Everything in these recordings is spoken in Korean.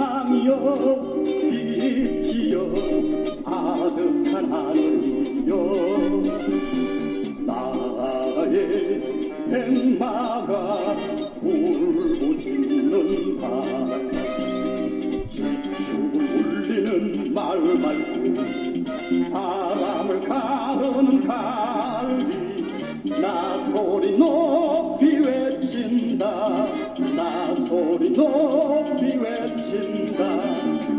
희망이여 빛이여 아득한 하늘이여 나의 백마가 울부짖는다 지축을 울리는 말 말고 바람을 가르는 갈기 나 소리 높이 외친다 나 소리 높이 외친다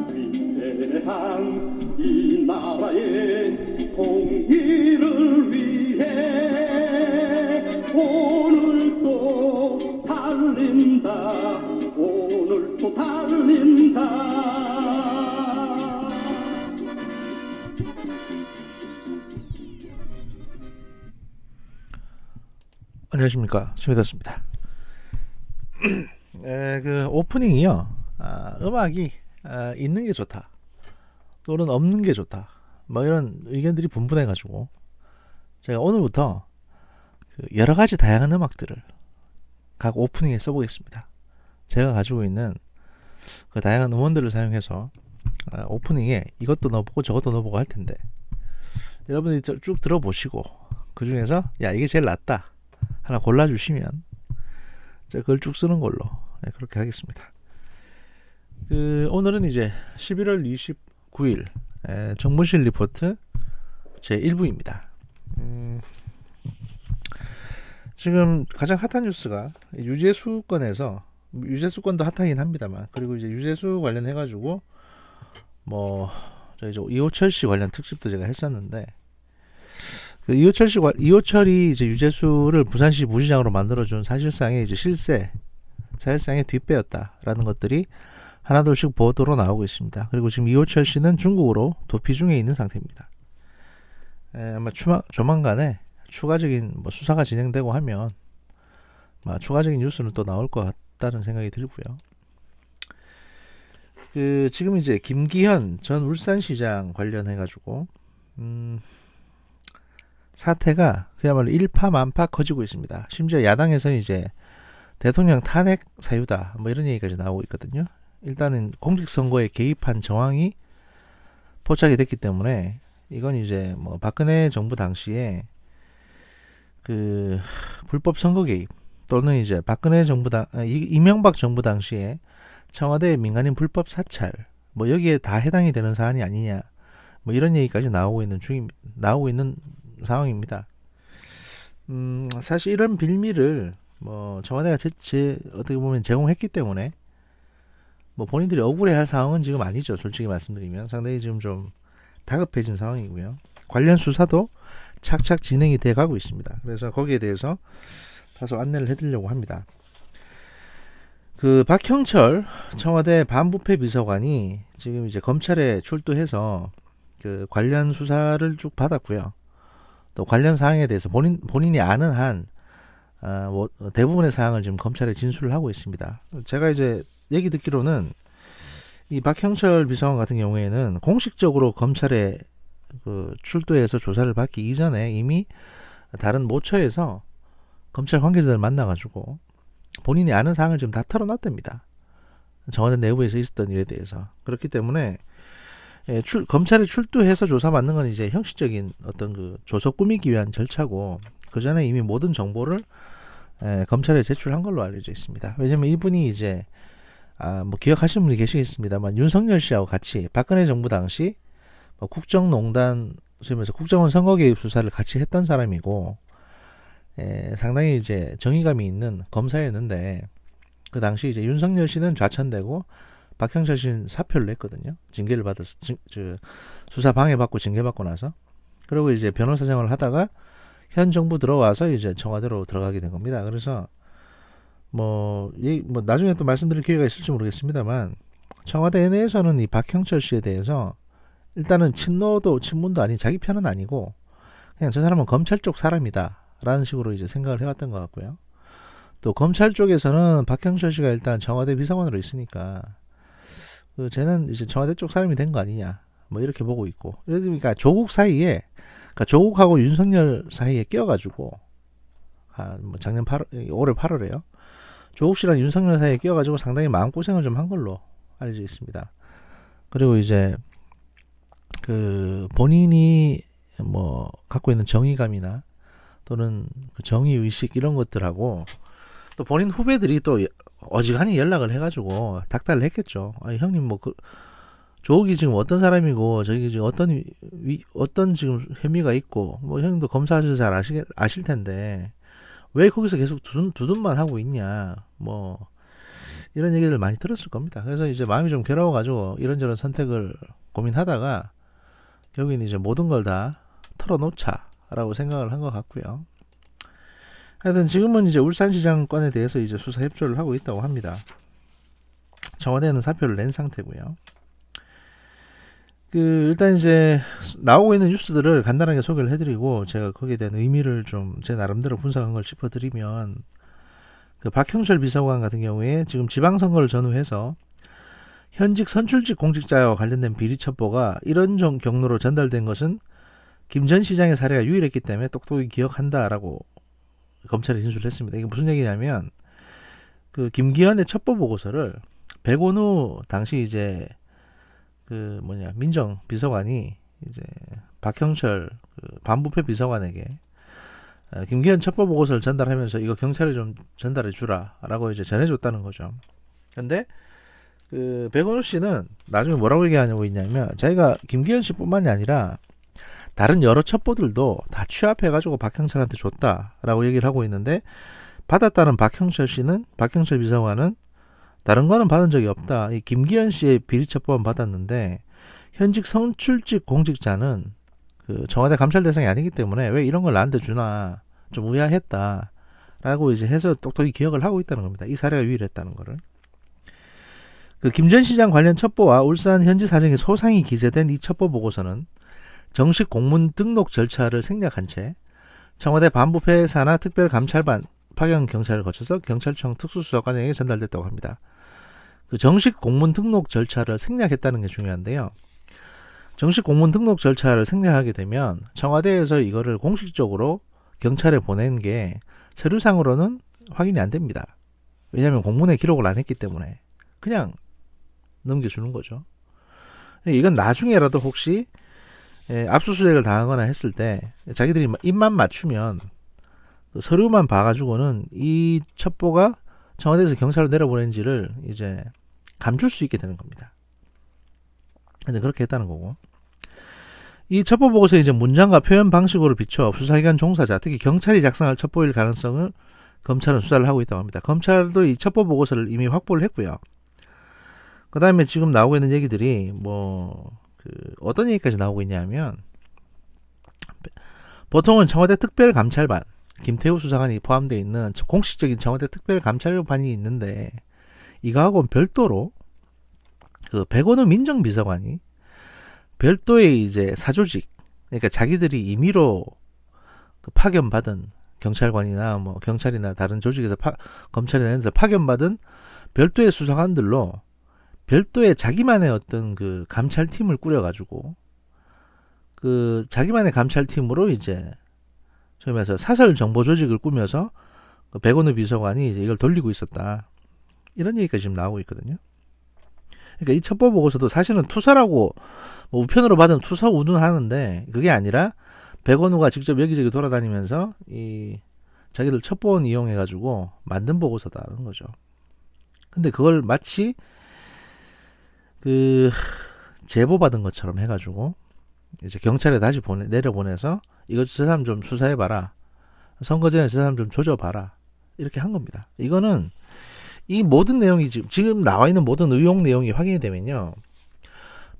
위대한 이 나라의 통일을 위해 오늘도 달린다 오늘도 달린다 안녕하십니까, 스미더스입니다. 그 오프닝이요, 음악이 있는 게 좋다 또는 없는 게 좋다 뭐 이런 의견들이 분분해가지고 제가 오늘부터 그 여러 가지 다양한 음악들을 각 오프닝에 써보겠습니다. 제가 가지고 있는 그 다양한 음원들을 사용해서 오프닝에 이것도 넣어보고 저것도 넣어보고 할 텐데 여러분들이 쭉 들어보시고 그 중에서 야 이게 제일 낫다 하나 골라주시면 제가 그걸 쭉 쓰는 걸로 그렇게 하겠습니다. 오늘은 이제 11월 29일 정무실 리포트 제 1부입니다. 지금 가장 핫한 뉴스가 유재수건에서 유재수건도 핫하긴 합니다만 그리고 이제 유재수 관련해가지고 뭐 저 이제 이호철 씨 관련 특집도 제가 했었는데 이호철이 이제 유재수를 부산시 부시장으로 만들어준 사실상의 이제 사실상의 뒷배였다라는 것들이 하나둘씩 보도로 나오고 있습니다. 그리고 지금 이호철 씨는 중국으로 도피 중에 있는 상태입니다. 아마 조만간에 추가적인 뭐 수사가 진행되고 하면 추가적인 뉴스는 또 나올 것 같다는 생각이 들고요. 지금 이제 김기현 전 울산시장 관련해가지고 사태가 그야말로 일파만파 커지고 있습니다. 심지어 야당에서는 이제 대통령 탄핵 사유다 뭐 이런 얘기까지 나오고 있거든요. 일단은 공직선거에 개입한 정황이 포착이 됐기 때문에 이건 이제 뭐 박근혜 정부 당시에 그 불법 선거 개입 또는 이제 이명박 정부 당시에 청와대 민간인 불법 사찰 뭐 여기에 다 해당이 되는 사안이 아니냐 뭐 이런 얘기까지 나오고 있는 상황입니다. 사실 이런 빌미를 뭐 청와대가 어떻게 보면 제공했기 때문에 뭐 본인들이 억울해할 상황은 지금 아니죠. 솔직히 말씀드리면 상당히 지금 좀 다급해진 상황이고요. 관련 수사도 착착 진행이 돼 가고 있습니다. 그래서 거기에 대해서 다소 안내를 해드리려고 합니다. 박형철 청와대 반부패 비서관이 지금 이제 검찰에 출두해서 그 관련 수사를 쭉 받았고요. 또 관련 사항에 대해서 본인이 아는 한 뭐 대부분의 사항을 지금 검찰에 진술을 하고 있습니다. 제가 이제 얘기 듣기로는 이 박형철 비서관 같은 경우에는 공식적으로 검찰에 출두해서 조사를 받기 이전에 이미 다른 모처에서 검찰 관계자들 만나가지고 본인이 아는 사항을 지금 다 털어놨답니다. 청와대 내부에서 있었던 일에 대해서. 그렇기 때문에 검찰에 출두해서 조사받는 건 이제 형식적인 어떤 조서 꾸미기 위한 절차고 그 전에 이미 모든 정보를 검찰에 제출한 걸로 알려져 있습니다. 왜냐면 이분이 이제 뭐 기억하시는 분이 계시겠습니다만 윤석열 씨하고 같이 박근혜 정부 당시 뭐 국정농단 소위면서 국정원 선거 개입 수사를 같이 했던 사람이고 상당히 이제 정의감이 있는 검사였는데 그 당시 이제 윤석열 씨는 좌천되고 박형철 씨는 사표를 냈거든요. 징계를 받아서 수사 방해받고 징계받고 나서 그리고 이제 변호사 생활을 하다가 현 정부 들어와서 이제 청와대로 들어가게 된 겁니다. 그래서 뭐 나중에 또 말씀드릴 기회가 있을지 모르겠습니다만 청와대 내에서는 이 박형철 씨에 대해서 일단은 친문도 아닌 자기 편은 아니고 그냥 저 사람은 검찰 쪽 사람이다 라는 식으로 이제 생각을 해왔던 것 같고요. 또 검찰 쪽에서는 박형철 씨가 일단 청와대 비서관으로 있으니까 쟤는 이제 청와대 쪽 사람이 된 거 아니냐 뭐 이렇게 보고 있고 그러니까 조국 사이에 조국하고 윤석열 사이에 껴가지고 뭐 작년 올해 8월에요. 조국 씨랑 윤석열 사이에 껴가지고 상당히 마음고생을 좀 한 걸로 알려져 있습니다. 그리고 이제 그 본인이 뭐 갖고 있는 정의감이나 또는 그 정의 의식 이런 것들하고 또 본인 후배들이 또 어지간히 연락을 해가지고 닥달을 했겠죠. 아니 형님 뭐 그 조욱이 지금 어떤 사람이고 저기 지금 어떤 지금 혐의가 있고 뭐 형님도 검사하셔서 잘 아실 텐데 왜 거기서 계속 두둔만 하고 있냐 뭐 이런 얘기를 많이 들었을 겁니다. 그래서 이제 마음이 좀 괴로워가지고 이런저런 선택을 고민하다가 여기는 이제 모든 걸 다 털어놓자라고 생각을 한 것 같고요. 하여튼 지금은 이제 울산시장 건에 대해서 이제 수사 협조를 하고 있다고 합니다. 청와대는 사표를 낸 상태고요. 일단 이제 나오고 있는 뉴스들을 간단하게 소개를 해드리고 제가 거기에 대한 의미를 좀 제 나름대로 분석한 걸 짚어드리면 그 박형철 비서관 같은 경우에 지금 지방선거를 전후해서 현직 선출직 공직자와 관련된 비리 첩보가 이런 경로로 전달된 것은 김 전 시장의 사례가 유일했기 때문에 똑똑히 기억한다라고 검찰이 진술을 했습니다. 이게 무슨 얘기냐면 그 김기현의 첩보 보고서를 백원우 당시 이제 그 민정 비서관이 이제 박형철 그 반부패 비서관에게 김기현 첩보 보고서를 전달하면서 이거 경찰에 좀 전달해 주라라고 이제 전해줬다는 거죠. 근데 그 백원우 씨는 나중에 뭐라고 얘기하냐고 있냐면 자기가 김기현 씨뿐만이 아니라 다른 여러 첩보들도 다 취합해가지고 박형철한테 줬다라고 얘기를 하고 있는데 받았다는 박형철 비서관은 다른 거는 받은 적이 없다. 이 김기현 씨의 비리 첩보만 받았는데 현직 선출직 공직자는 그 청와대 감찰 대상이 아니기 때문에 왜 이런 걸 나한테 주나 좀 의아했다라고 이제 해서 똑똑히 기억을 하고 있다는 겁니다. 이 사례가 유일했다는 거를. 그 김 전 시장 관련 첩보와 울산 현지 사정이 소상히 기재된 이 첩보 보고서는 정식 공문 등록 절차를 생략한 채 청와대 반부패 산하 특별감찰반 파견 경찰을 거쳐서 경찰청 특수수사관에게 전달됐다고 합니다. 그 정식 공문 등록 절차를 생략했다는 게 중요한데요. 정식 공문 등록 절차를 생략하게 되면 청와대에서 이거를 공식적으로 경찰에 보낸 게 서류상으로는 확인이 안 됩니다. 왜냐하면 공문에 기록을 안 했기 때문에 그냥 넘겨주는 거죠. 이건 나중에라도 혹시 압수수색을 당하거나 했을 때 자기들이 입만 맞추면 그 서류만 봐가지고는 이 첩보가 청와대에서 경찰로 내려보낸지를 이제 감출 수 있게 되는 겁니다. 근데 그렇게 했다는 거고. 이 첩보 보고서 이제 문장과 표현 방식으로 비춰 수사기관 종사자, 특히 경찰이 작성할 첩보일 가능성을 검찰은 수사를 하고 있다고 합니다. 검찰도 이 첩보 보고서를 이미 확보를 했고요. 그 다음에 지금 나오고 있는 얘기들이 어떤 얘기까지 나오고 있냐면 보통은 청와대 특별감찰반 김태우 수사관이 포함되어 있는 공식적인 청와대 특별감찰반이 있는데 이거하고는 별도로 그 백원우 민정비서관이 별도의 이제 사조직, 그러니까 자기들이 임의로 그 파견받은 경찰관이나 뭐 경찰이나 다른 조직에서 검찰이나 이런 데서 파견받은 별도의 수사관들로 별도의 자기만의 어떤 그 감찰팀을 꾸려가지고 그 자기만의 감찰팀으로 이제 소위 말해서 사설 정보 조직을 꾸며서 그 백원우 비서관이 이제 이걸 돌리고 있었다. 이런 얘기가 지금 나오고 있거든요. 그러니까 이 첩보 보고서도 사실은 투사라고 뭐 우편으로 받은 투사 우둔하는데 그게 아니라 백원우가 직접 여기저기 돌아다니면서 이 자기들 첩보원 이용해가지고 만든 보고서다라는 거죠. 근데 그걸 마치 그 제보받은 것처럼 해가지고 이제 경찰에 다시 내려보내서 이거 저 사람 좀 수사해봐라. 선거 전에 저 사람 좀 조져봐라. 이렇게 한 겁니다. 이거는 이 모든 내용이 지금 나와 있는 모든 의혹 내용이 확인이 되면요.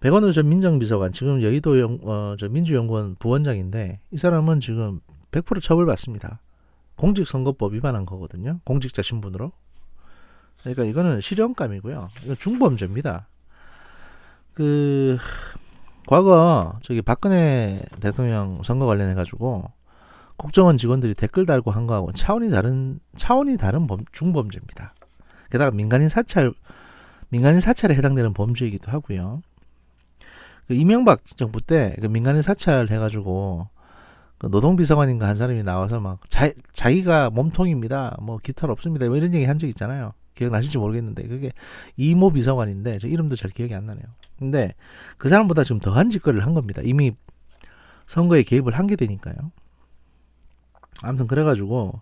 백원우 전 민정비서관 지금 여의도 저 민주연구원 부원장인데 이 사람은 지금 100% 처벌받습니다. 공직선거법 위반한 거거든요. 공직자 신분으로. 그러니까 이거는 실형감이고요. 이건 중범죄입니다. 과거 저기 박근혜 대통령 선거 관련해 가지고 국정원 직원들이 댓글 달고 한 거하고 차원이 다른 중범죄입니다. 게다가 민간인 사찰에 해당되는 범죄이기도 하고요. 이명박 정부 때 민간인 사찰 해가지고 노동비서관인가 한 사람이 나와서 막 자기가 몸통입니다. 뭐 깃털 없습니다. 뭐 이런 얘기 한 적 있잖아요. 기억나실지 모르겠는데 그게 이모 비서관인데 저 이름도 잘 기억이 안 나네요. 근데 그 사람보다 지금 더한 짓거리를 한 겁니다. 이미 선거에 개입을 한 게 되니까요. 아무튼 그래가지고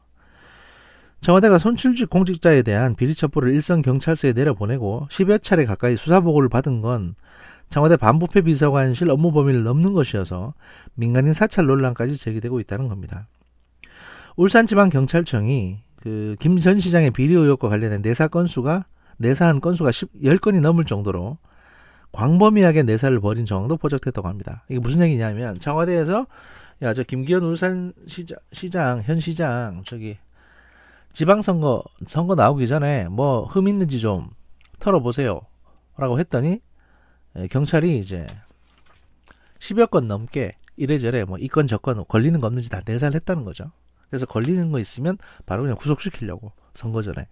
청와대가 선출직 공직자에 대한 비리 첩보를 일선 경찰서에 내려보내고 10여 차례 가까이 수사보고를 받은 건 청와대 반부패 비서관실 업무 범위를 넘는 것이어서 민간인 사찰 논란까지 제기되고 있다는 겁니다. 울산지방경찰청이 그 김 전 시장의 비리 의혹과 관련된 내사한 건수가 10건이 넘을 정도로 광범위하게 내사를 벌인 정황도 포착됐다고 합니다. 이게 무슨 얘기냐면 청와대에서 야, 저 김기현 울산시장 현 시장 저기 지방선거 나오기 전에 뭐 흠 있는지 좀 털어보세요 라고 했더니 경찰이 이제 10여 건 넘게 이래저래 뭐 이 건 저 건 걸리는 거 없는지 다 내사를 했다는 거죠. 그래서 걸리는 거 있으면 바로 그냥 구속시키려고 선거 전에.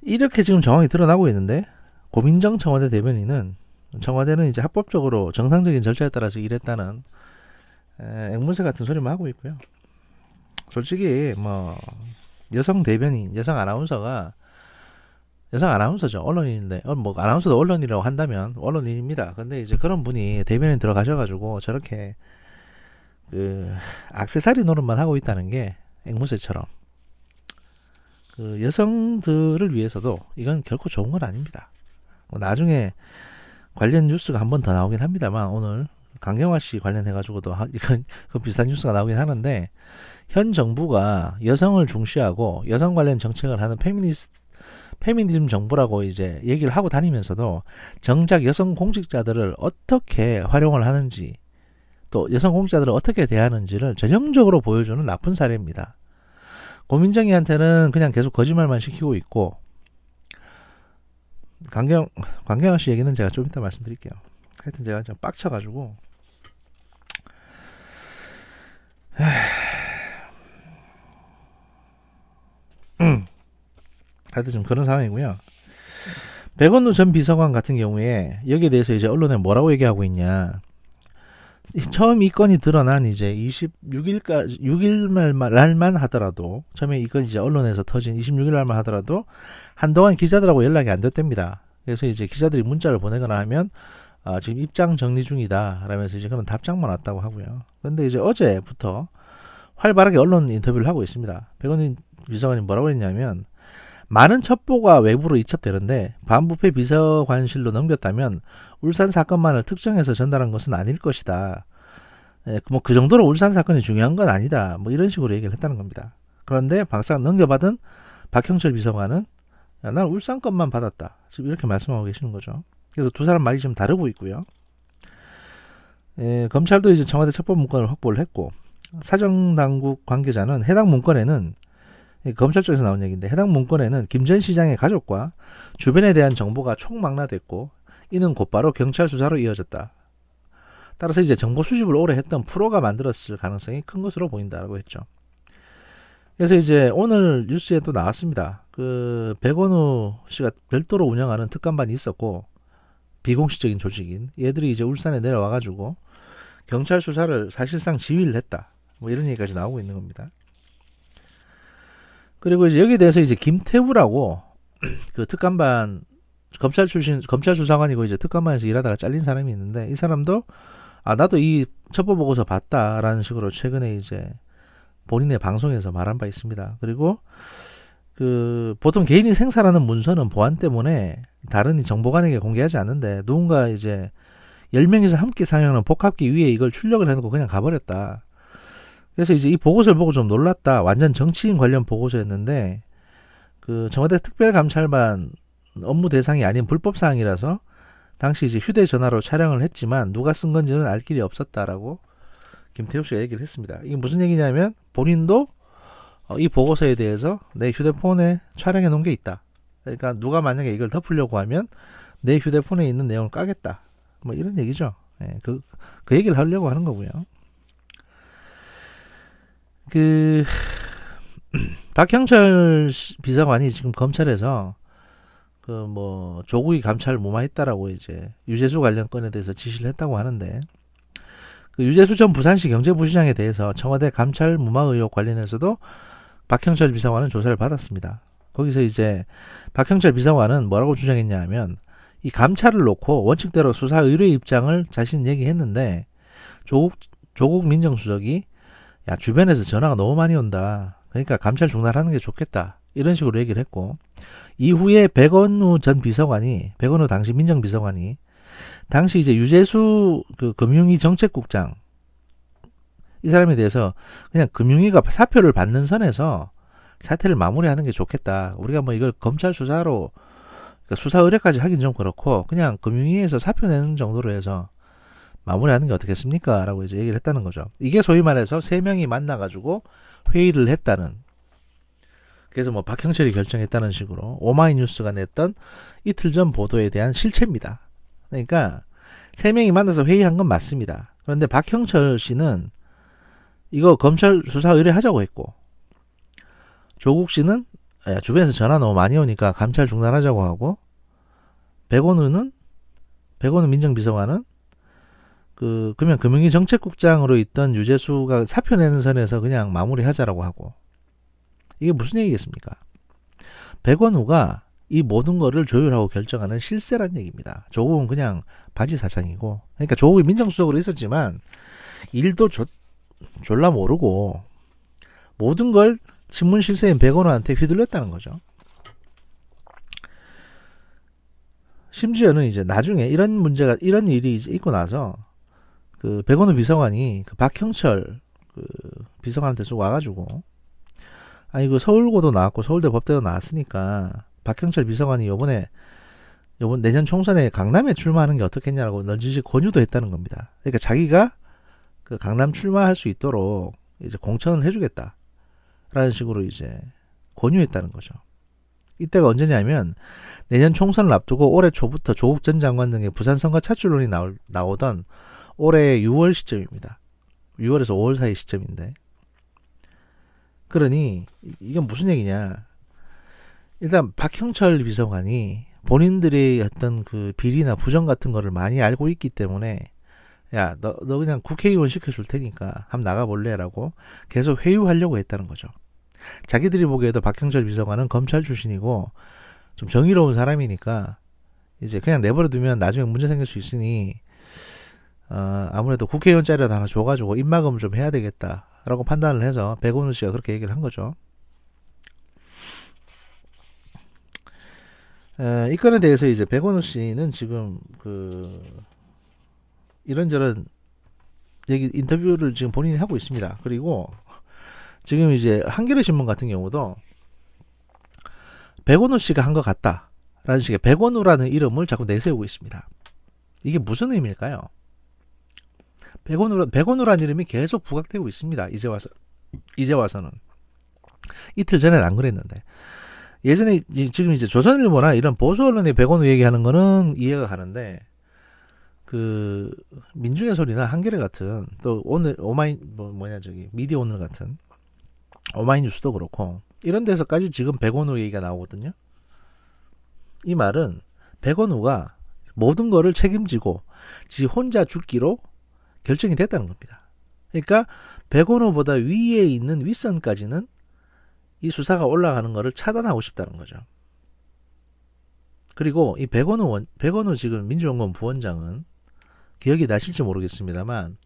이렇게 지금 정황이 드러나고 있는데 고민정 청와대 대변인은 청와대는 이제 합법적으로 정상적인 절차에 따라서 일했다는 앵무새 같은 소리만 하고 있고요. 솔직히 뭐 여성 대변인, 여성 아나운서죠. 언론인인데 뭐 아나운서도 언론이라고 한다면 언론인입니다. 근데 이제 그런 분이 대변인 들어가셔가지고 저렇게 그 액세서리 노릇만 하고 있다는 게 앵무새처럼 그 여성들을 위해서도 이건 결코 좋은 건 아닙니다. 뭐 나중에 관련 뉴스가 한 번 더 나오긴 합니다만 오늘 강경화 씨 관련해가지고도 이건 그 비슷한 뉴스가 나오긴 하는데 현 정부가 여성을 중시하고 여성 관련 정책을 하는 페미니즘 정부라고 이제 얘기를 하고 다니면서도 정작 여성 공직자들을 어떻게 활용을 하는지 또 여성 공직자들을 어떻게 대하는지를 전형적으로 보여주는 나쁜 사례입니다. 고민정이한테는 그냥 계속 거짓말만 시키고 있고 강경화 씨 얘기는 제가 좀 이따 말씀드릴게요. 하여튼 제가 좀 빡쳐가지고 하여튼 좀 그런 상황이고요. 백원우 전 비서관 같은 경우에 여기에 대해서 이제 언론에 뭐라고 얘기하고 있냐. 처음 이 건이 드러난 이제 6일 날만 하더라도 처음에 이 건이 이제 언론에서 터진 26일 날만 하더라도 한동안 기자들하고 연락이 안 됐답니다. 그래서 이제 기자들이 문자를 보내거나 하면 지금 입장 정리 중이다 라면서 이제 그런 답장만 왔다고 하고요. 그런데 이제 어제부터 활발하게 언론 인터뷰를 하고 있습니다. 백원희 비서관이 뭐라고 했냐면 많은 첩보가 외부로 이첩되는데 반부패 비서관실로 넘겼다면 울산 사건만을 특정해서 전달한 것은 아닐 것이다. 뭐 그 정도로 울산 사건이 중요한 건 아니다. 뭐 이런 식으로 얘기를 했다는 겁니다. 그런데 박사 넘겨받은 박형철 비서관은 야, 난 울산 것만 받았다. 지금 이렇게 말씀하고 계시는 거죠. 그래서 두 사람 말이 좀 다르고 있고요. 검찰도 이제 청와대 첩보 문건을 확보를 했고 사정당국 관계자는 해당 문건에는 검찰 쪽에서 나온 얘기인데 해당 문건에는 김 전 시장의 가족과 주변에 대한 정보가 총망라됐고 이는 곧바로 경찰 수사로 이어졌다. 따라서 이제 정보 수집을 오래 했던 프로가 만들었을 가능성이 큰 것으로 보인다라고 했죠. 그래서 이제 오늘 뉴스에 또 나왔습니다. 그 백원우 씨가 별도로 운영하는 특감반이 있었고 비공식적인 조직인 얘들이 이제 울산에 내려와가지고 경찰 수사를 사실상 지휘를 했다. 뭐 이런 얘기까지 나오고 있는 겁니다. 그리고 이제 여기에 대해서 이제 김태우라고 그 특감반 검찰 수사관이고 이제 특감반에서 일하다가 잘린 사람이 있는데 이 사람도 나도 이 첩보 보고서 봤다라는 식으로 최근에 이제 본인의 방송에서 말한 바 있습니다. 그리고 그 보통 개인이 생산하는 문서는 보안 때문에 다른 정보관에게 공개하지 않는데 누군가 이제 10명이서 함께 사용하는 복합기 위에 이걸 출력을 해놓고 그냥 가버렸다. 그래서 이제 이 보고서를 보고 좀 놀랐다. 완전 정치인 관련 보고서였는데 그 청와대 특별감찰반 업무 대상이 아닌 불법 사항이라서 당시 이제 휴대전화로 촬영을 했지만 누가 쓴 건지는 알 길이 없었다라고 김태우 씨가 얘기를 했습니다. 이게 무슨 얘기냐면 본인도 이 보고서에 대해서 내 휴대폰에 촬영해 놓은 게 있다. 그러니까 누가 만약에 이걸 덮으려고 하면 내 휴대폰에 있는 내용을 까겠다. 뭐 이런 얘기죠. 그 얘기를 하려고 하는 거고요. 그 박형철 비서관이 지금 검찰에서 그 뭐 조국이 감찰을 무마했다라고 이제 유재수 관련 건에 대해서 지시를 했다고 하는데 그 유재수 전 부산시 경제부시장에 대해서 청와대 감찰 무마 의혹 관련해서도 박형철 비서관은 조사를 받았습니다. 거기서 이제 박형철 비서관은 뭐라고 주장했냐 하면 이 감찰을 놓고 원칙대로 수사 의뢰 입장을 자신 얘기했는데 조국 민정수석이 야 주변에서 전화가 너무 많이 온다. 그러니까 감찰 중단하는 게 좋겠다. 이런 식으로 얘기를 했고 이후에 백원우 전 비서관이 백원우 당시 민정비서관이 당시 이제 유재수 그 금융위 정책국장 이 사람에 대해서 그냥 금융위가 사표를 받는 선에서 사태를 마무리하는 게 좋겠다. 우리가 뭐 이걸 검찰 수사로 그러니까 수사 의뢰까지 하긴 좀 그렇고 그냥 금융위에서 사표 내는 정도로 해서 마무리하는 게 어떻겠습니까? 라고 이제 얘기를 했다는 거죠. 이게 소위 말해서 세 명이 만나가지고 회의를 했다는. 그래서 뭐 박형철이 결정했다는 식으로 오마이뉴스가 냈던 이틀 전 보도에 대한 실체입니다. 그러니까 세 명이 만나서 회의한 건 맞습니다. 그런데 박형철 씨는 이거 검찰 수사 의뢰하자고 했고 조국 씨는 야, 주변에서 전화 너무 많이 오니까 감찰 중단하자고 하고 백원우 민정비서관은 그러면 금융위 정책국장으로 있던 유재수가 사표 내는 선에서 그냥 마무리하자라고 하고 이게 무슨 얘기겠습니까? 백원우가 이 모든 거를 조율하고 결정하는 실세란 얘기입니다. 조국은 그냥 바지사장이고 그러니까 조국이 민정수석으로 있었지만 일도 졸라 모르고 모든 걸 친문 실세인 백원우한테 휘둘렸다는 거죠. 심지어는 이제 나중에 이런 일이 이제 있고 나서 그 백원우 비서관이 그 박형철 그 비서관한테 쭉 와가지고 아니 그 서울고도 나왔고 서울대 법대도 나왔으니까 박형철 비서관이 요번 내년 총선에 강남에 출마하는 게 어떻겠냐라고 넌지시 권유도 했다는 겁니다. 그러니까 자기가 그 강남 출마할 수 있도록 이제 공천을 해주겠다라는 식으로 이제 권유했다는 거죠. 이때가 언제냐면 내년 총선을 앞두고 올해 초부터 조국 전 장관 등의 부산 선거 차출론이 나오던 올해 6월 시점입니다. 6월에서 5월 사이 시점인데 그러니 이건 무슨 얘기냐. 일단 박형철 비서관이 본인들의 어떤 그 비리나 부정 같은 거를 많이 알고 있기 때문에 야, 너 그냥 국회의원 시켜줄 테니까 한번 나가볼래? 라고 계속 회유하려고 했다는 거죠. 자기들이 보기에도 박형철 비서관은 검찰 출신이고 좀 정의로운 사람이니까 이제 그냥 내버려 두면 나중에 문제 생길 수 있으니 아무래도 국회의원 자리라도 하나 줘가지고 입막음을 좀 해야 되겠다라고 판단을 해서 백원우 씨가 그렇게 얘기를 한 거죠. 이 건에 대해서 이제 백원우 씨는 지금 이런저런 인터뷰를 지금 본인이 하고 있습니다. 그리고 지금 이제 한겨레 신문 같은 경우도 백원우 씨가 한 것 같다라는 식의 백원우라는 이름을 자꾸 내세우고 있습니다. 이게 무슨 의미일까요? 백원우라는 이름이 계속 부각되고 있습니다. 이제 와서는 이틀 전에는 안 그랬는데 예전에 지금 이제 조선일보나 이런 보수 언론의 백원우 얘기하는 거는 이해가 가는데 그 민중의 소리나 한겨레 같은 또 오늘 미디어 오늘 같은 오마이뉴스도 그렇고 이런 데서까지 지금 백원우 얘기가 나오거든요. 이 말은 백원우가 모든 거를 책임지고 지 혼자 죽기로 결정이 됐다는 겁니다. 그러니까 백원우보다 위에 있는 윗선까지는 이 수사가 올라가는 거를 차단하고 싶다는 거죠. 그리고 이 백원우 지금 민주연구원 부원장은 기억이 나실지 모르겠습니다만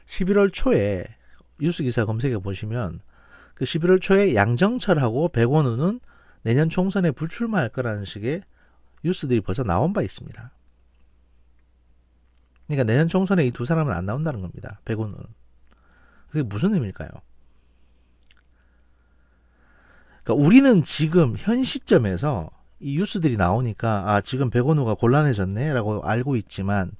11월 초에 뉴스 기사 검색해 보시면 그 11월 초에 양정철하고 백원우는 내년 총선에 불출마할 거라는 식의 뉴스들이 벌써 나온 바 있습니다. 그러니까 내년 총선에 이 두 사람은 안 나온다는 겁니다. 백원우는. 그게 무슨 의미일까요? 그러니까 우리는 지금 현 시점에서 이 뉴스들이 나오니까 지금 백원우가 곤란해졌네 라고 알고 있지만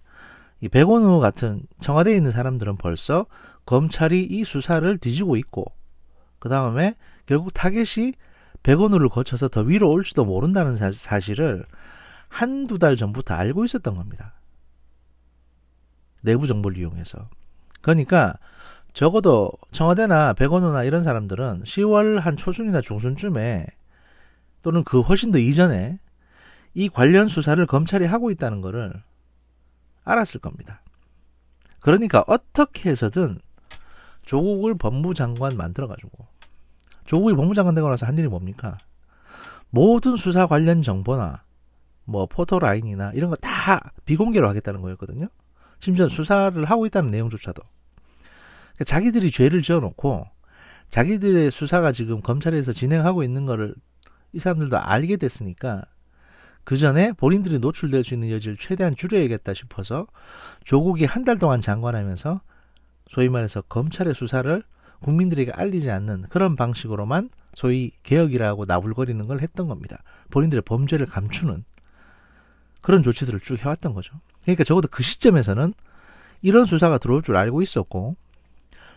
이 백원우 같은 청와대에 있는 사람들은 벌써 검찰이 이 수사를 뒤지고 있고 그 다음에 결국 타겟이 백원우를 거쳐서 더 위로 올지도 모른다는 사실을 한두 달 전부터 알고 있었던 겁니다. 내부 정보를 이용해서. 그러니까 적어도 청와대나 백원우나 이런 사람들은 10월 한 초순이나 중순쯤에 또는 그 훨씬 더 이전에 이 관련 수사를 검찰이 하고 있다는 것을 알았을 겁니다. 그러니까 어떻게 해서든 조국을 법무장관 만들어가지고 조국이 법무장관 되고 나서 한 일이 뭡니까? 모든 수사 관련 정보나 뭐 포토라인이나 이런 거 다 비공개로 하겠다는 거였거든요. 심지어 수사를 하고 있다는 내용조차도. 그러니까 자기들이 죄를 지어놓고 자기들의 수사가 지금 검찰에서 진행하고 있는 거를 이 사람들도 알게 됐으니까 그 전에 본인들이 노출될 수 있는 여지를 최대한 줄여야겠다 싶어서 조국이 한 달 동안 장관하면서 소위 말해서 검찰의 수사를 국민들에게 알리지 않는 그런 방식으로만 소위 개혁이라고 나불거리는 걸 했던 겁니다. 본인들의 범죄를 감추는 그런 조치들을 쭉 해왔던 거죠. 그러니까 적어도 그 시점에서는 이런 수사가 들어올 줄 알고 있었고,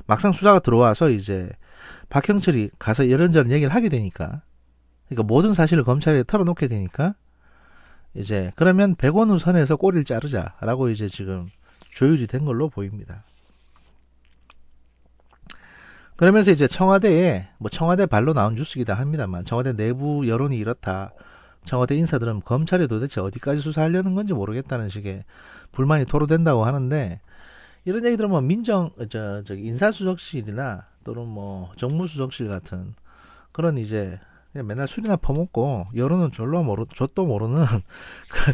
막상 수사가 들어와서 이제 박형철이 가서 이런저런 얘기를 하게 되니까, 그러니까 모든 사실을 검찰에 털어놓게 되니까 이제 그러면 100원을 선에서 꼬리를 자르자라고 이제 지금 조율이 된 걸로 보입니다. 그러면서 이제 청와대에 뭐 청와대 발로 나온 뉴스이기도 합니다만 청와대 내부 여론이 이렇다. 청와대 인사들은 검찰이 도대체 어디까지 수사하려는 건지 모르겠다는 식의 불만이 토로된다고 하는데 이런 얘기 들으면 저기 인사수석실이나 또는 뭐 정무수석실 같은 그런 이제 그냥 맨날 술이나 퍼먹고 여론은 좆도 모르는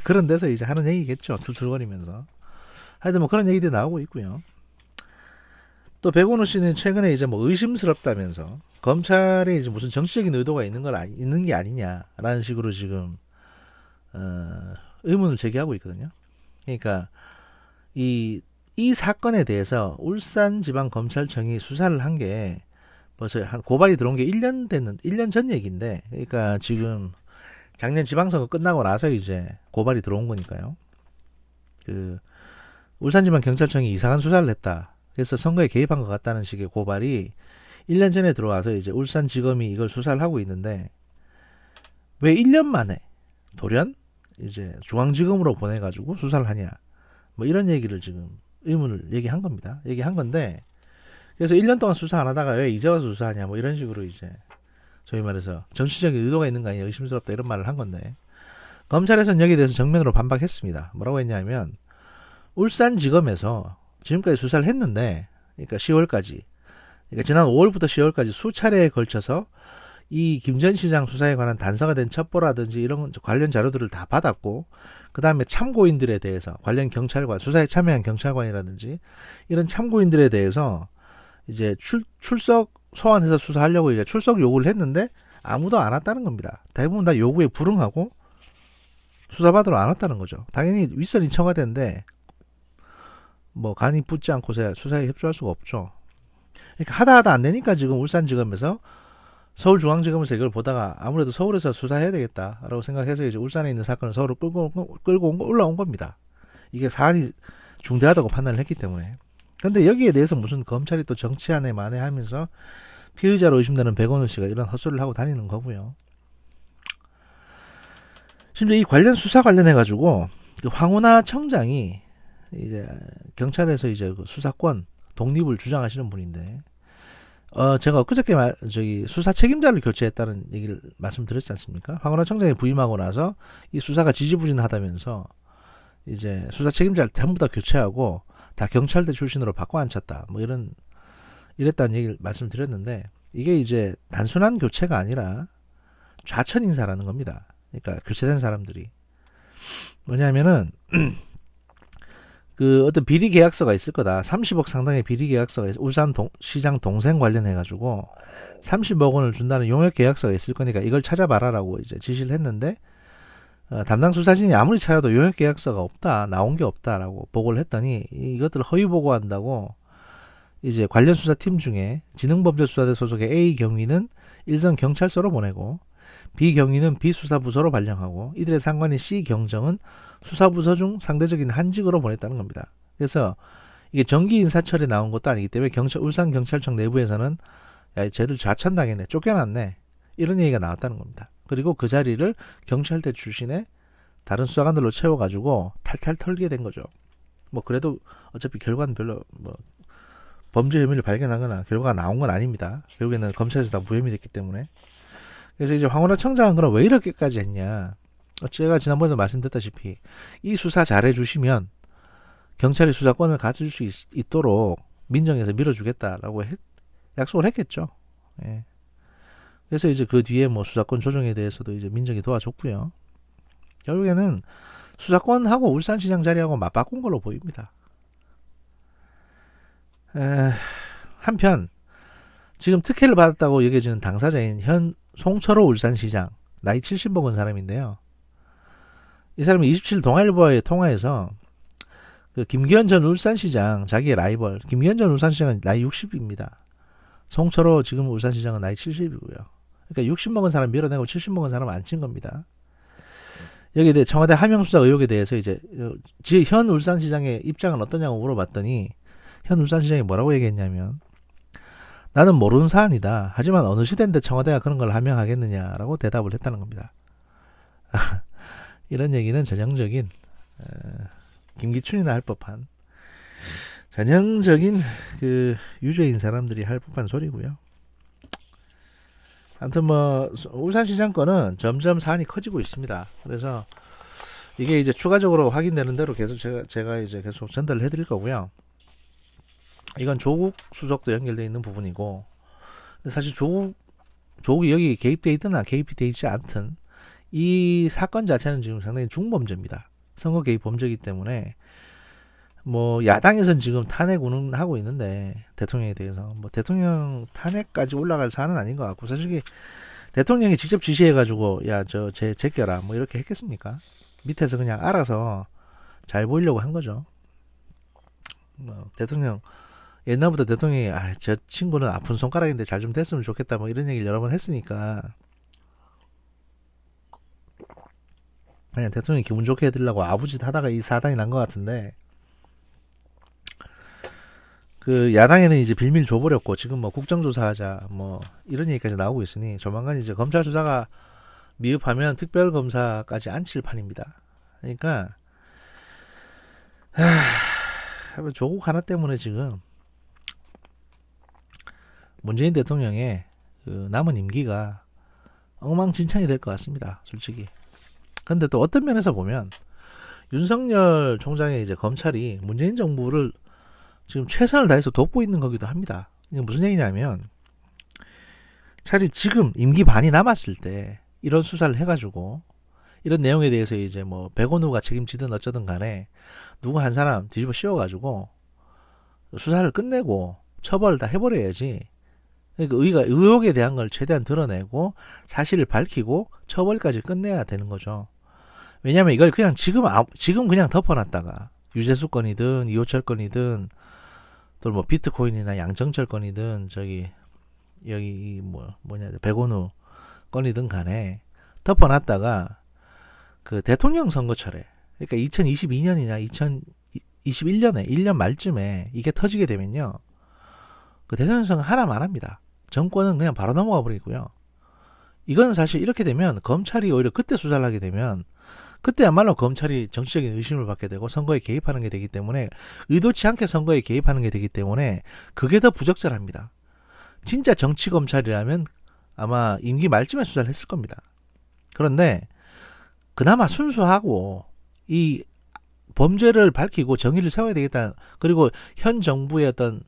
그런 데서 이제 하는 얘기겠죠. 툴툴거리면서. 하여튼 뭐 그런 얘기들이 나오고 있고요. 또 백원우 씨는 최근에 이제 뭐 의심스럽다면서 검찰에 이제 무슨 정치적인 의도가 있는 게 아니냐라는 식으로 지금 의문을 제기하고 있거든요. 그러니까 이 사건에 대해서 울산지방검찰청이 수사를 한 게 벌써 한 고발이 들어온 게 1년 전 얘기인데, 그러니까 지금 작년 지방선거 끝나고 나서 이제 고발이 들어온 거니까요. 그 울산지방경찰청이 이상한 수사를 했다. 그래서 선거에 개입한 것 같다는 식의 고발이 1년 전에 들어와서 이제 울산지검이 이걸 수사를 하고 있는데 왜 1년 만에 돌연 이제 중앙지검으로 보내가지고 수사를 하냐, 뭐 이런 얘기를 지금 의문을 얘기한 겁니다. 얘기한 건데, 그래서 1년 동안 수사 안 하다가 왜 이제 와서 수사하냐, 뭐 이런 식으로 이제 소위 말해서 정치적인 의도가 있는 거 아니냐, 의심스럽다 이런 말을 한 건데, 검찰에서는 여기에 대해서 정면으로 반박했습니다. 뭐라고 했냐면 울산지검에서 지금까지 수사를 했는데, 그러니까 10월까지, 그러니까 지난 5월부터 10월까지 수차례에 걸쳐서 이 김 전 시장 수사에 관한 단서가 된 첩보라든지 이런 관련 자료들을 다 받았고, 그 다음에 참고인들에 대해서 관련 경찰관, 수사에 참여한 경찰관이라든지 이런 참고인들에 대해서 이제 출석 소환해서 수사하려고 이제 출석 요구를 했는데 아무도 안 왔다는 겁니다. 대부분 다 요구에 불응하고 수사받으러 안 왔다는 거죠. 당연히 윗선이 청와대인데 뭐 간이 붙지 않고서야 수사에 협조할 수가 없죠. 그러니까 하다 안 되니까 지금 울산지검에서 서울중앙지검에서 이걸 보다가 아무래도 서울에서 수사해야 되겠다라고 생각해서 이제 울산에 있는 사건을 서울로 끌고 올라온 겁니다. 이게 사안이 중대하다고 판단을 했기 때문에. 근데 여기에 대해서 무슨 검찰이 또 정치하네 마네 하면서 피의자로 의심되는 백원우 씨가 이런 헛소리를 하고 다니는 거고요. 심지어 이 관련 수사 관련해가지고 그 황운하 청장이 이제 경찰에서 이제 그 수사권 독립을 주장하시는 분인데, 제가 엊그저께 저기 수사 책임자를 교체했다는 얘기를 말씀드렸지 않습니까? 황운하 청장이 부임하고 나서 이 수사가 지지부진하다면서 이제 수사 책임자를 전부 다 교체하고 다 경찰대 출신으로 바꿔 앉혔다. 뭐 이랬다는 얘기를 말씀드렸는데, 이게 이제 단순한 교체가 아니라 좌천 인사라는 겁니다. 그러니까 교체된 사람들이 뭐냐면은 그 어떤 비리 계약서가 있을 거다. 30억 상당의 비리 계약서가 울산 시장 동생 관련해 가지고 30억 원을 준다는 용역 계약서가 있을 거니까 이걸 찾아봐라라고 이제 지시를 했는데, 담당 수사진이 아무리 찾아도 용역 계약서가 없다, 나온 게 없다라고 보고를 했더니 이것들을 허위 보고한다고 이제 관련 수사팀 중에 지능범죄수사대 소속의 A 경위는 일선 경찰서로 보내고 B 경위는 B 수사부서로 발령하고 이들의 상관인 C 경정은 수사부서 중 상대적인 한직으로 보냈다는 겁니다. 그래서 이게 정기 인사철에 나온 것도 아니기 때문에 울산경찰청 내부에서는 야, 쟤들 좌천당했네, 쫓겨났네, 이런 얘기가 나왔다는 겁니다. 그리고 그 자리를 경찰대 출신의 다른 수사관들로 채워가지고 탈탈 털게 된 거죠. 뭐 그래도 어차피 결과는 별로 뭐 범죄 혐의를 발견하거나 결과가 나온 건 아닙니다. 결국에는 검찰에서 다 무혐의 됐기 때문에. 그래서 이제 황운하 청장은 그럼 왜 이렇게까지 했냐? 제가 지난번에도 말씀드렸다시피 이 수사 잘해주시면 경찰이 수사권을 가질 수 있도록 민정에서 밀어주겠다라고 약속을 했겠죠. 예. 그래서 이제 그 뒤에 뭐 수사권 조정에 대해서도 이제 민정이 도와줬고요. 결국에는 수사권하고 울산시장 자리하고 맞바꾼 걸로 보입니다. 한편 지금 특혜를 받았다고 여겨지는 당사자인 현 송철호 울산시장, 나이 70 먹은 사람인데요. 이 사람이 27일 동아일보와의 통화에서 그 김기현 전 울산시장, 자기의 라이벌 김기현 전 울산시장은 나이 60입니다. 송철호 지금 울산시장은 나이 70이고요. 그러니까 60 먹은 사람 밀어내고 70 먹은 사람 안 친 겁니다. 여기에 대해 청와대 하명수사 의혹에 대해서 이제 현 울산시장의 입장은 어떠냐고 물어봤더니 현 울산시장이 뭐라고 얘기했냐면, 나는 모르는 사안이다. 하지만 어느 시대인데 청와대가 그런 걸 하명하겠느냐라고 대답을 했다는 겁니다. 이런 얘기는 전형적인 김기춘이나 할 법한 전형적인 그 유죄인 사람들이 할 법한 소리고요. 아무튼 뭐 울산시장 건은 점점 사안이 커지고 있습니다. 그래서 이게 이제 추가적으로 확인되는 대로 계속 제가 이제 계속 전달을 해드릴 거고요. 이건 조국 수석도 연결되어 있는 부분이고, 근데 사실 조국이 여기 개입되어 있든 개입되어 있지 않든 이 사건 자체는 지금 상당히 중범죄입니다. 선거 개입 범죄이기 때문에 뭐 야당에서는 지금 탄핵 운운하고 있는데 대통령에 대해서 뭐 대통령 탄핵까지 올라갈 사안은 아닌 것 같고, 사실 이게 대통령이 직접 지시해가지고 야 저 제껴라 뭐 이렇게 했겠습니까? 밑에서 그냥 알아서 잘 보이려고 한 거죠. 뭐 대통령 옛날부터 대통령이 저 친구는 아픈 손가락인데 잘 좀 됐으면 좋겠다 뭐 이런 얘기를 여러 번 했으니까 그냥 대통령이 기분 좋게 해드리려고 아부짓 하다가 이 사단이 난 것 같은데, 그 야당에는 이제 빌미를 줘버렸고 지금 뭐 국정조사하자 뭐 이런 얘기까지 나오고 있으니 조만간 이제 검찰 수사가 미흡하면 특별검사까지 앉힐 판입니다. 그러니까 조국 하나 때문에 지금 문재인 대통령의 그 남은 임기가 엉망진창이 될 것 같습니다. 솔직히. 근데 또 어떤 면에서 보면 윤석열 총장의 이제 검찰이 문재인 정부를 지금 최선을 다해서 돕고 있는 거기도 합니다. 이게 무슨 얘기냐면, 차라리 지금 임기 반이 남았을 때 이런 수사를 해가지고 이런 내용에 대해서 이제 뭐 백원우가 책임지든 어쩌든 간에 누구 한 사람 뒤집어 씌워가지고 수사를 끝내고 처벌을 다 해버려야지. 그러니까 의혹에 대한 걸 최대한 드러내고 사실을 밝히고 처벌까지 끝내야 되는 거죠. 왜냐하면 이걸 그냥 지금 그냥 덮어놨다가 유재수 건이든 이호철 건이든 또 뭐 비트코인이나 양정철 건이든 여기 백원우 건이든 간에 덮어놨다가 그 대통령 선거철에, 그러니까 2022년이나 2021년에 1년 말쯤에 이게 터지게 되면요, 그 대통령 선거 하나 말합니다. 정권은 그냥 바로 넘어가 버리고요. 이건 사실 이렇게 되면 검찰이 오히려 그때 수사를 하게 되면 그때야말로 검찰이 정치적인 의심을 받게 되고 선거에 개입하는 게 되기 때문에, 의도치 않게 선거에 개입하는 게 되기 때문에 그게 더 부적절합니다. 진짜 정치 검찰이라면 아마 임기 말쯤에 수사를 했을 겁니다. 그런데 그나마 순수하고 이 범죄를 밝히고 정의를 세워야 되겠다. 그리고 현 정부의 어떤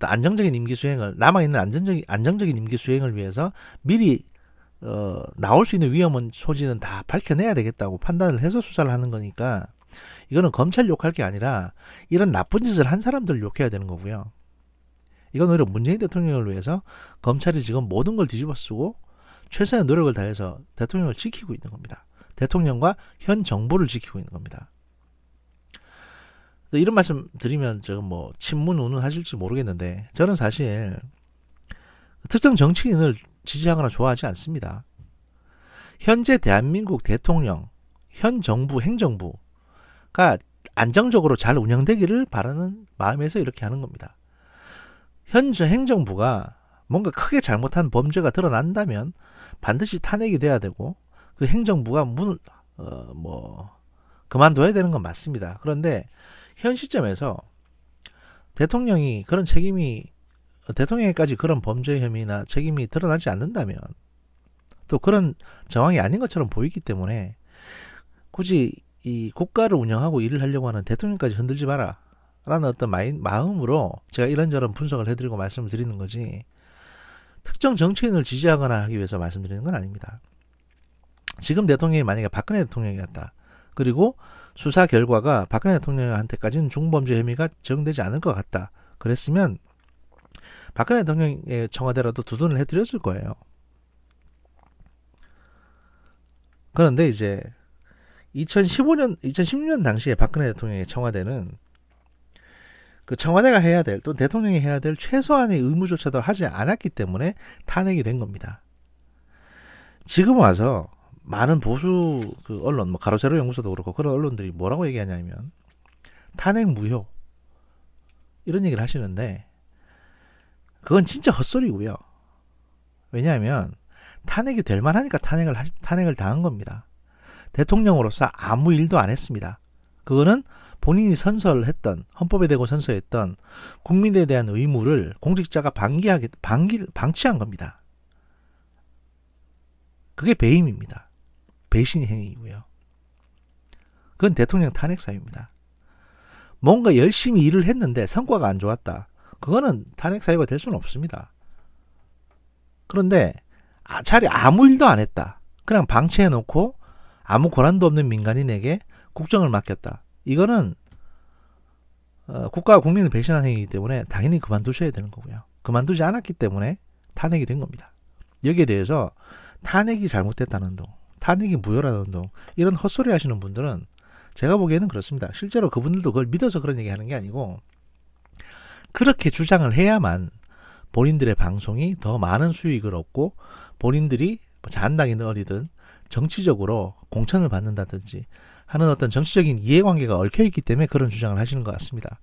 안정적인 임기 수행을, 남아있는 안정적인 임기 수행을 위해서 미리 나올 수 있는 위험은 소지는 다 밝혀내야 되겠다고 판단을 해서 수사를 하는 거니까, 이거는 검찰 욕할 게 아니라 이런 나쁜 짓을 한 사람들을 욕해야 되는 거고요. 이건 오히려 문재인 대통령을 위해서 검찰이 지금 모든 걸 뒤집어 쓰고 최선의 노력을 다해서 대통령을 지키고 있는 겁니다. 대통령과 현 정부를 지키고 있는 겁니다. 이런 말씀 드리면 지금 뭐 친문 운운 하실지 모르겠는데, 저는 사실 특정 정치인을 지지하거나 좋아하지 않습니다. 현재 대한민국 대통령, 현 정부, 행정부가 안정적으로 잘 운영되기를 바라는 마음에서 이렇게 하는 겁니다. 현 행정부가 뭔가 크게 잘못한 범죄가 드러난다면 반드시 탄핵이 돼야 되고 그 행정부가 그만둬야 되는 건 맞습니다. 그런데 현 시점에서 대통령에까지 그런 범죄 혐의나 책임이 드러나지 않는다면, 또 그런 정황이 아닌 것처럼 보이기 때문에 굳이 이 국가를 운영하고 일을 하려고 하는 대통령까지 흔들지 마라 라는 어떤 마음으로 제가 이런저런 분석을 해드리고 말씀을 드리는 거지, 특정 정치인을 지지하거나 하기 위해서 말씀드리는 건 아닙니다. 지금 대통령이 만약에 박근혜 대통령이었다. 그리고 수사 결과가 박근혜 대통령한테까지는 중범죄 혐의가 적용되지 않을 것 같다. 그랬으면 박근혜 대통령의 청와대라도 두둔을 해드렸을 거예요. 그런데 이제 2016년 당시에 박근혜 대통령의 청와대는 그 청와대가 해야 될, 또 대통령이 해야 될 최소한의 의무조차도 하지 않았기 때문에 탄핵이 된 겁니다. 지금 와서 많은 보수 그 언론, 뭐 가로세로 연구소도 그렇고 그런 언론들이 뭐라고 얘기하냐면 탄핵 무효 이런 얘기를 하시는데 그건 진짜 헛소리고요. 왜냐하면 탄핵이 될 만하니까 탄핵을 당한 겁니다. 대통령으로서 아무 일도 안 했습니다. 그거는 본인이 선서했던, 헌법에 대고 선서했던 국민에 대한 의무를 공직자가 방치한 겁니다. 그게 배임입니다. 배신 행위이고요. 그건 대통령 탄핵 사유입니다. 뭔가 열심히 일을 했는데 성과가 안 좋았다. 그거는 탄핵 사유가 될 수는 없습니다. 그런데 차라리 아무 일도 안 했다. 그냥 방치해놓고 아무 권한도 없는 민간인에게 국정을 맡겼다. 이거는 국가와 국민을 배신한 행위이기 때문에 당연히 그만두셔야 되는 거고요. 그만두지 않았기 때문에 탄핵이 된 겁니다. 여기에 대해서 탄핵이 잘못됐다는 동, 탄핵이 무효라는 동, 이런 헛소리 하시는 분들은 제가 보기에는 그렇습니다. 실제로 그분들도 그걸 믿어서 그런 얘기 하는 게 아니고 그렇게 주장을 해야만 본인들의 방송이 더 많은 수익을 얻고 본인들이 자한당이든 어디든 정치적으로 공천을 받는다든지 하는 어떤 정치적인 이해관계가 얽혀있기 때문에 그런 주장을 하시는 것 같습니다.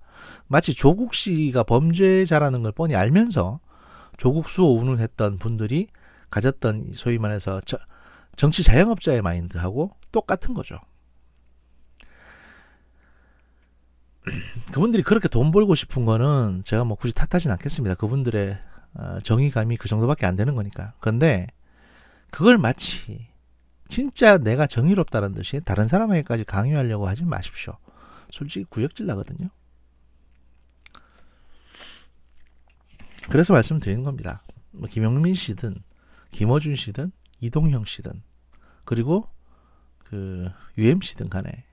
마치 조국 씨가 범죄자라는 걸 뻔히 알면서 조국 수호 운운했던 분들이 가졌던 소위 말해서 정치 자영업자의 마인드하고 똑같은 거죠. 그분들이 그렇게 돈 벌고 싶은 거는 제가 뭐 굳이 탓하진 않겠습니다. 그분들의 정의감이 그 정도밖에 안 되는 거니까. 그런데 그걸 마치 진짜 내가 정의롭다는 듯이 다른 사람에게까지 강요하려고 하지 마십시오. 솔직히 구역질 나거든요. 그래서 말씀드리는 겁니다. 뭐 김영민 씨든 김어준 씨든 이동형 씨든 그리고 그 UMC든 간에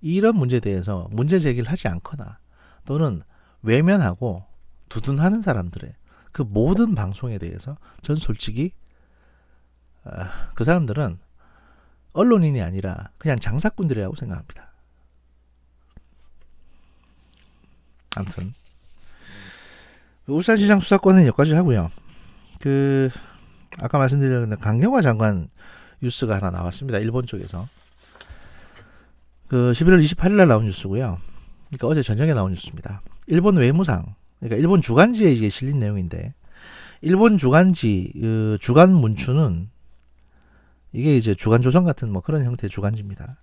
이런 문제에 대해서 문제 제기를 하지 않거나 또는 외면하고 두둔하는 사람들의 그 모든 방송에 대해서 전 솔직히 그 사람들은 언론인이 아니라 그냥 장사꾼들이라고 생각합니다. 아무튼 울산시장 수사권은 여기까지 하고요. 그 아까 말씀드린 강경화 장관 뉴스가 하나 나왔습니다. 일본 쪽에서 그 11월 28일 날 나온 뉴스고요. 그러니까 어제 저녁에 나온 뉴스입니다. 일본 외무상, 그러니까 일본 주간지에 이제 실린 내용인데 일본 주간지 그 주간 문춘은 이게 이제 주간조선 같은 뭐 그런 형태의 주간지입니다.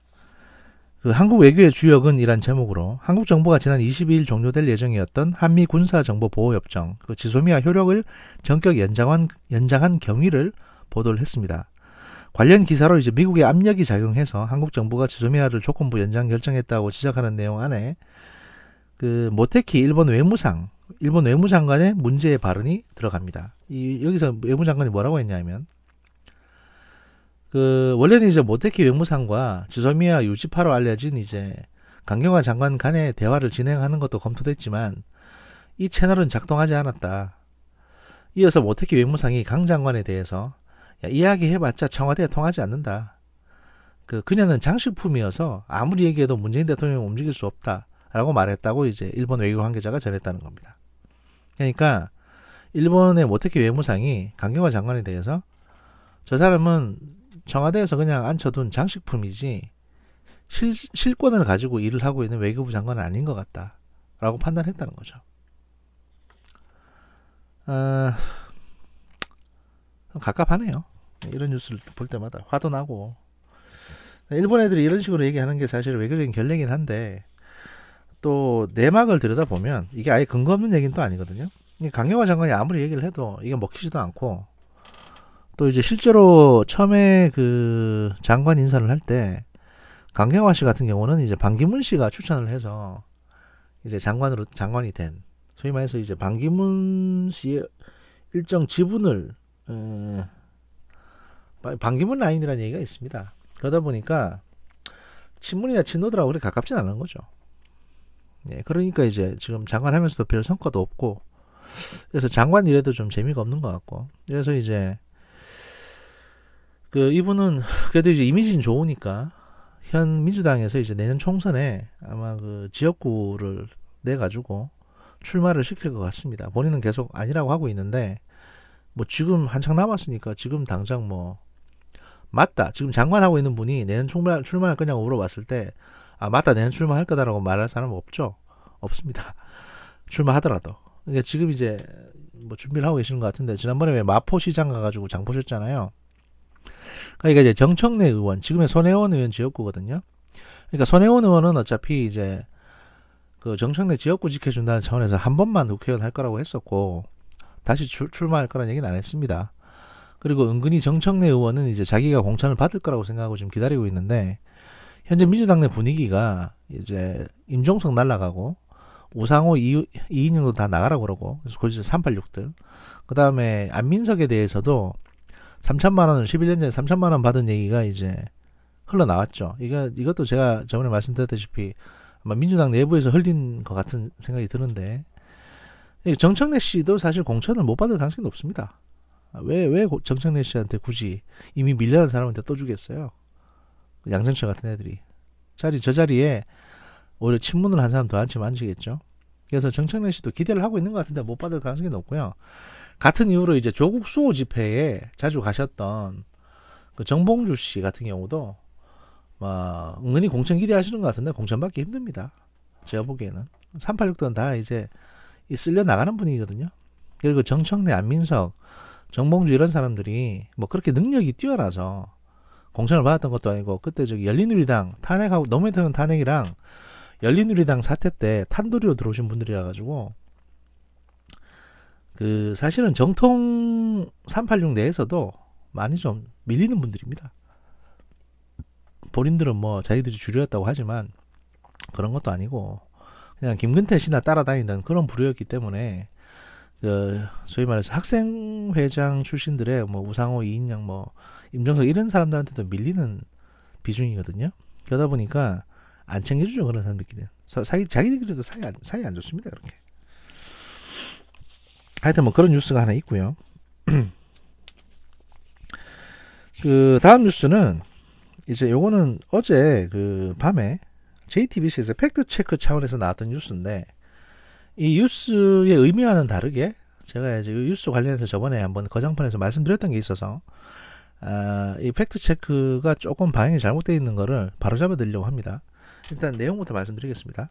그 한국 외교의 주역은 이란 제목으로 한국 정부가 지난 22일 종료될 예정이었던 한미 군사 정보 보호 협정 그 지소미아 효력을 전격 연장한 경위를 보도를 했습니다. 관련 기사로 이제 미국의 압력이 작용해서 한국 정부가 지소미아를 조건부 연장 결정했다고 지적하는 내용 안에 그 모테키 일본 외무장관의 문제의 발언이 들어갑니다. 여기서 외무장관이 뭐라고 했냐면 그 원래는 이제 모테키 외무상과 지소미아 유지파로 알려진 이제 강경화 장관 간의 대화를 진행하는 것도 검토됐지만 이 채널은 작동하지 않았다. 이어서 모테키 외무상이 강 장관에 대해서 이야기해봤자 청와대에 통하지 않는다. 그녀는 장식품이어서 아무리 얘기해도 문재인 대통령을 움직일 수 없다라고 말했다고 이제 일본 외교 관계자가 전했다는 겁니다. 그러니까 일본의 모테키 외무상이 강경화 장관에 대해서 저 사람은 청와대에서 그냥 앉혀둔 장식품이지 실권을 가지고 일을 하고 있는 외교부 장관은 아닌 것 같다라고 판단했다는 거죠. 갑갑하네요. 이런 뉴스를 볼 때마다 화도 나고 일본 애들이 이런 식으로 얘기하는 게 사실 외교적인 결례긴 한데 또 내막을 들여다보면 이게 아예 근거 없는 얘기는 또 아니거든요. 강경화 장관이 아무리 얘기를 해도 이게 먹히지도 않고 또 이제 실제로 처음에 그 장관 인사를 할 때 강경화 씨 같은 경우는 이제 반기문 씨가 추천을 해서 이제 장관이 된 소위 말해서 이제 반기문 씨의 일정 지분을 반기문 라인이라는 얘기가 있습니다. 그러다 보니까 친문이나 친노들하고 그렇게 가깝진 않은 거죠. 예, 그러니까 이제 지금 장관 하면서도 별 성과도 없고, 그래서 장관 일에도 좀 재미가 없는 것 같고, 그래서 이제 그 이분은 그래도 이제 이미지는 좋으니까 현 민주당에서 이제 내년 총선에 아마 그 지역구를 내 가지고 출마를 시킬 것 같습니다. 본인은 계속 아니라고 하고 있는데, 뭐 지금 한창 남았으니까 지금 당장 뭐 맞다, 지금 장관하고 있는 분이 내년 출마할 거냐고 물어봤을 때, 아 맞다, 내년 출마할 거다라고 말할 사람은 없죠. 없습니다. 출마하더라도. 그러니까 지금 이제 뭐 준비를 하고 계시는 것 같은데, 지난번에 왜 마포시장 가가지고 장 보셨잖아요. 그러니까 이제 정청래 의원, 지금의 손혜원 의원 지역구거든요. 그러니까 손혜원 의원은 어차피 이제 그 정청래 지역구 지켜준다는 차원에서 한 번만 국회의원 할 거라고 했었고, 다시 출마할 거라는 얘기는 안 했습니다. 그리고 은근히 정청래 의원은 이제 자기가 공천을 받을 거라고 생각하고 지금 기다리고 있는데, 현재 민주당 내 분위기가 이제 임종석 날라가고 우상호 이인영도 다 나가라고 그러고, 그래서 거기서 386들, 그 다음에 안민석에 대해서도 3천만 원을 11년 전에 3천만 원 받은 얘기가 이제 흘러나왔죠. 이것도 제가 저번에 말씀드렸다시피 아마 민주당 내부에서 흘린 것 같은 생각이 드는데, 정청래 씨도 사실 공천을 못 받을 가능성이 높습니다. 왜 정청래 씨한테 굳이 이미 밀려난 사람한테 또 주겠어요? 양정철 같은 애들이 저 자리에 오히려 친문을 한 사람 더 앉히면 앉히겠죠. 그래서 정청래 씨도 기대를 하고 있는 것 같은데 못 받을 가능성이 높고요. 같은 이유로 이제 조국 수호 집회에 자주 가셨던 그 정봉주 씨 같은 경우도 막 은근히 공천 기대하시는 것 같은데 공천 받기 힘듭니다. 제가 보기에는 386도 다 이제 쓸려 나가는 분위기거든요. 그리고 정청래, 안민석, 정봉주 이런 사람들이 뭐 그렇게 능력이 뛰어나서 공천을 받았던 것도 아니고, 그때 저기 열린우리당 탄핵하고 노무현 대통령 탄핵이랑 열린우리당 사태 때 탄도리로 들어오신 분들이라 가지고 그 사실은 정통 386 내에서도 많이 좀 밀리는 분들입니다. 본인들은 뭐 자기들이 주류였다고 하지만 그런 것도 아니고 그냥 김근태 씨나 따라다니던 그런 부류였기 때문에, 그 소위 말해서 학생회장 출신들의 뭐 우상호, 이인영, 뭐 임종석 이런 사람들한테도 밀리는 비중이거든요. 그러다 보니까 안 챙겨주죠, 그런 사람들끼리는. 자기들끼리도 사이 안 좋습니다, 그렇게. 하여튼 뭐 그런 뉴스가 하나 있고요. 그 다음 뉴스는 이제 요거는 어제 그 밤에 JTBC에서 팩트체크 차원에서 나왔던 뉴스인데, 이 뉴스의 의미와는 다르게 제가 이제 이 뉴스 관련해서 저번에 한번 거장판에서 말씀드렸던 게 있어서 이 팩트체크가 조금 방향이 잘못되어 있는 거를 바로잡아 드리려고 합니다. 일단 내용부터 말씀드리겠습니다.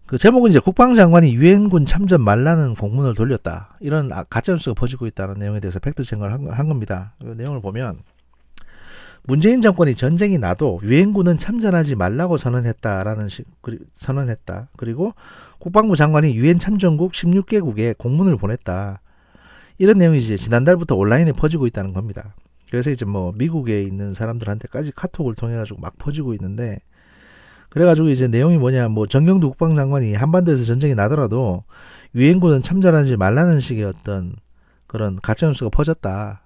그 제목은 이제 국방장관이 유엔군 참전 말라는 공문을 돌렸다, 이런 가짜뉴스가 퍼지고 있다는 내용에 대해서 팩트체크를 한 겁니다. 그 내용을 보면, 문재인 정권이 전쟁이 나도 유엔군은 참전하지 말라고 선언했다. 그리고 국방부 장관이 유엔 참전국 16개국에 공문을 보냈다. 이런 내용이 이제 지난달부터 온라인에 퍼지고 있다는 겁니다. 그래서 이제 뭐 미국에 있는 사람들한테까지 카톡을 통해 가지고 막 퍼지고 있는데, 그래가지고 이제 내용이 뭐냐, 뭐 정경두 국방장관이 한반도에서 전쟁이 나더라도 유엔군은 참전하지 말라는 식의 어떤 그런 가짜뉴스가 퍼졌다,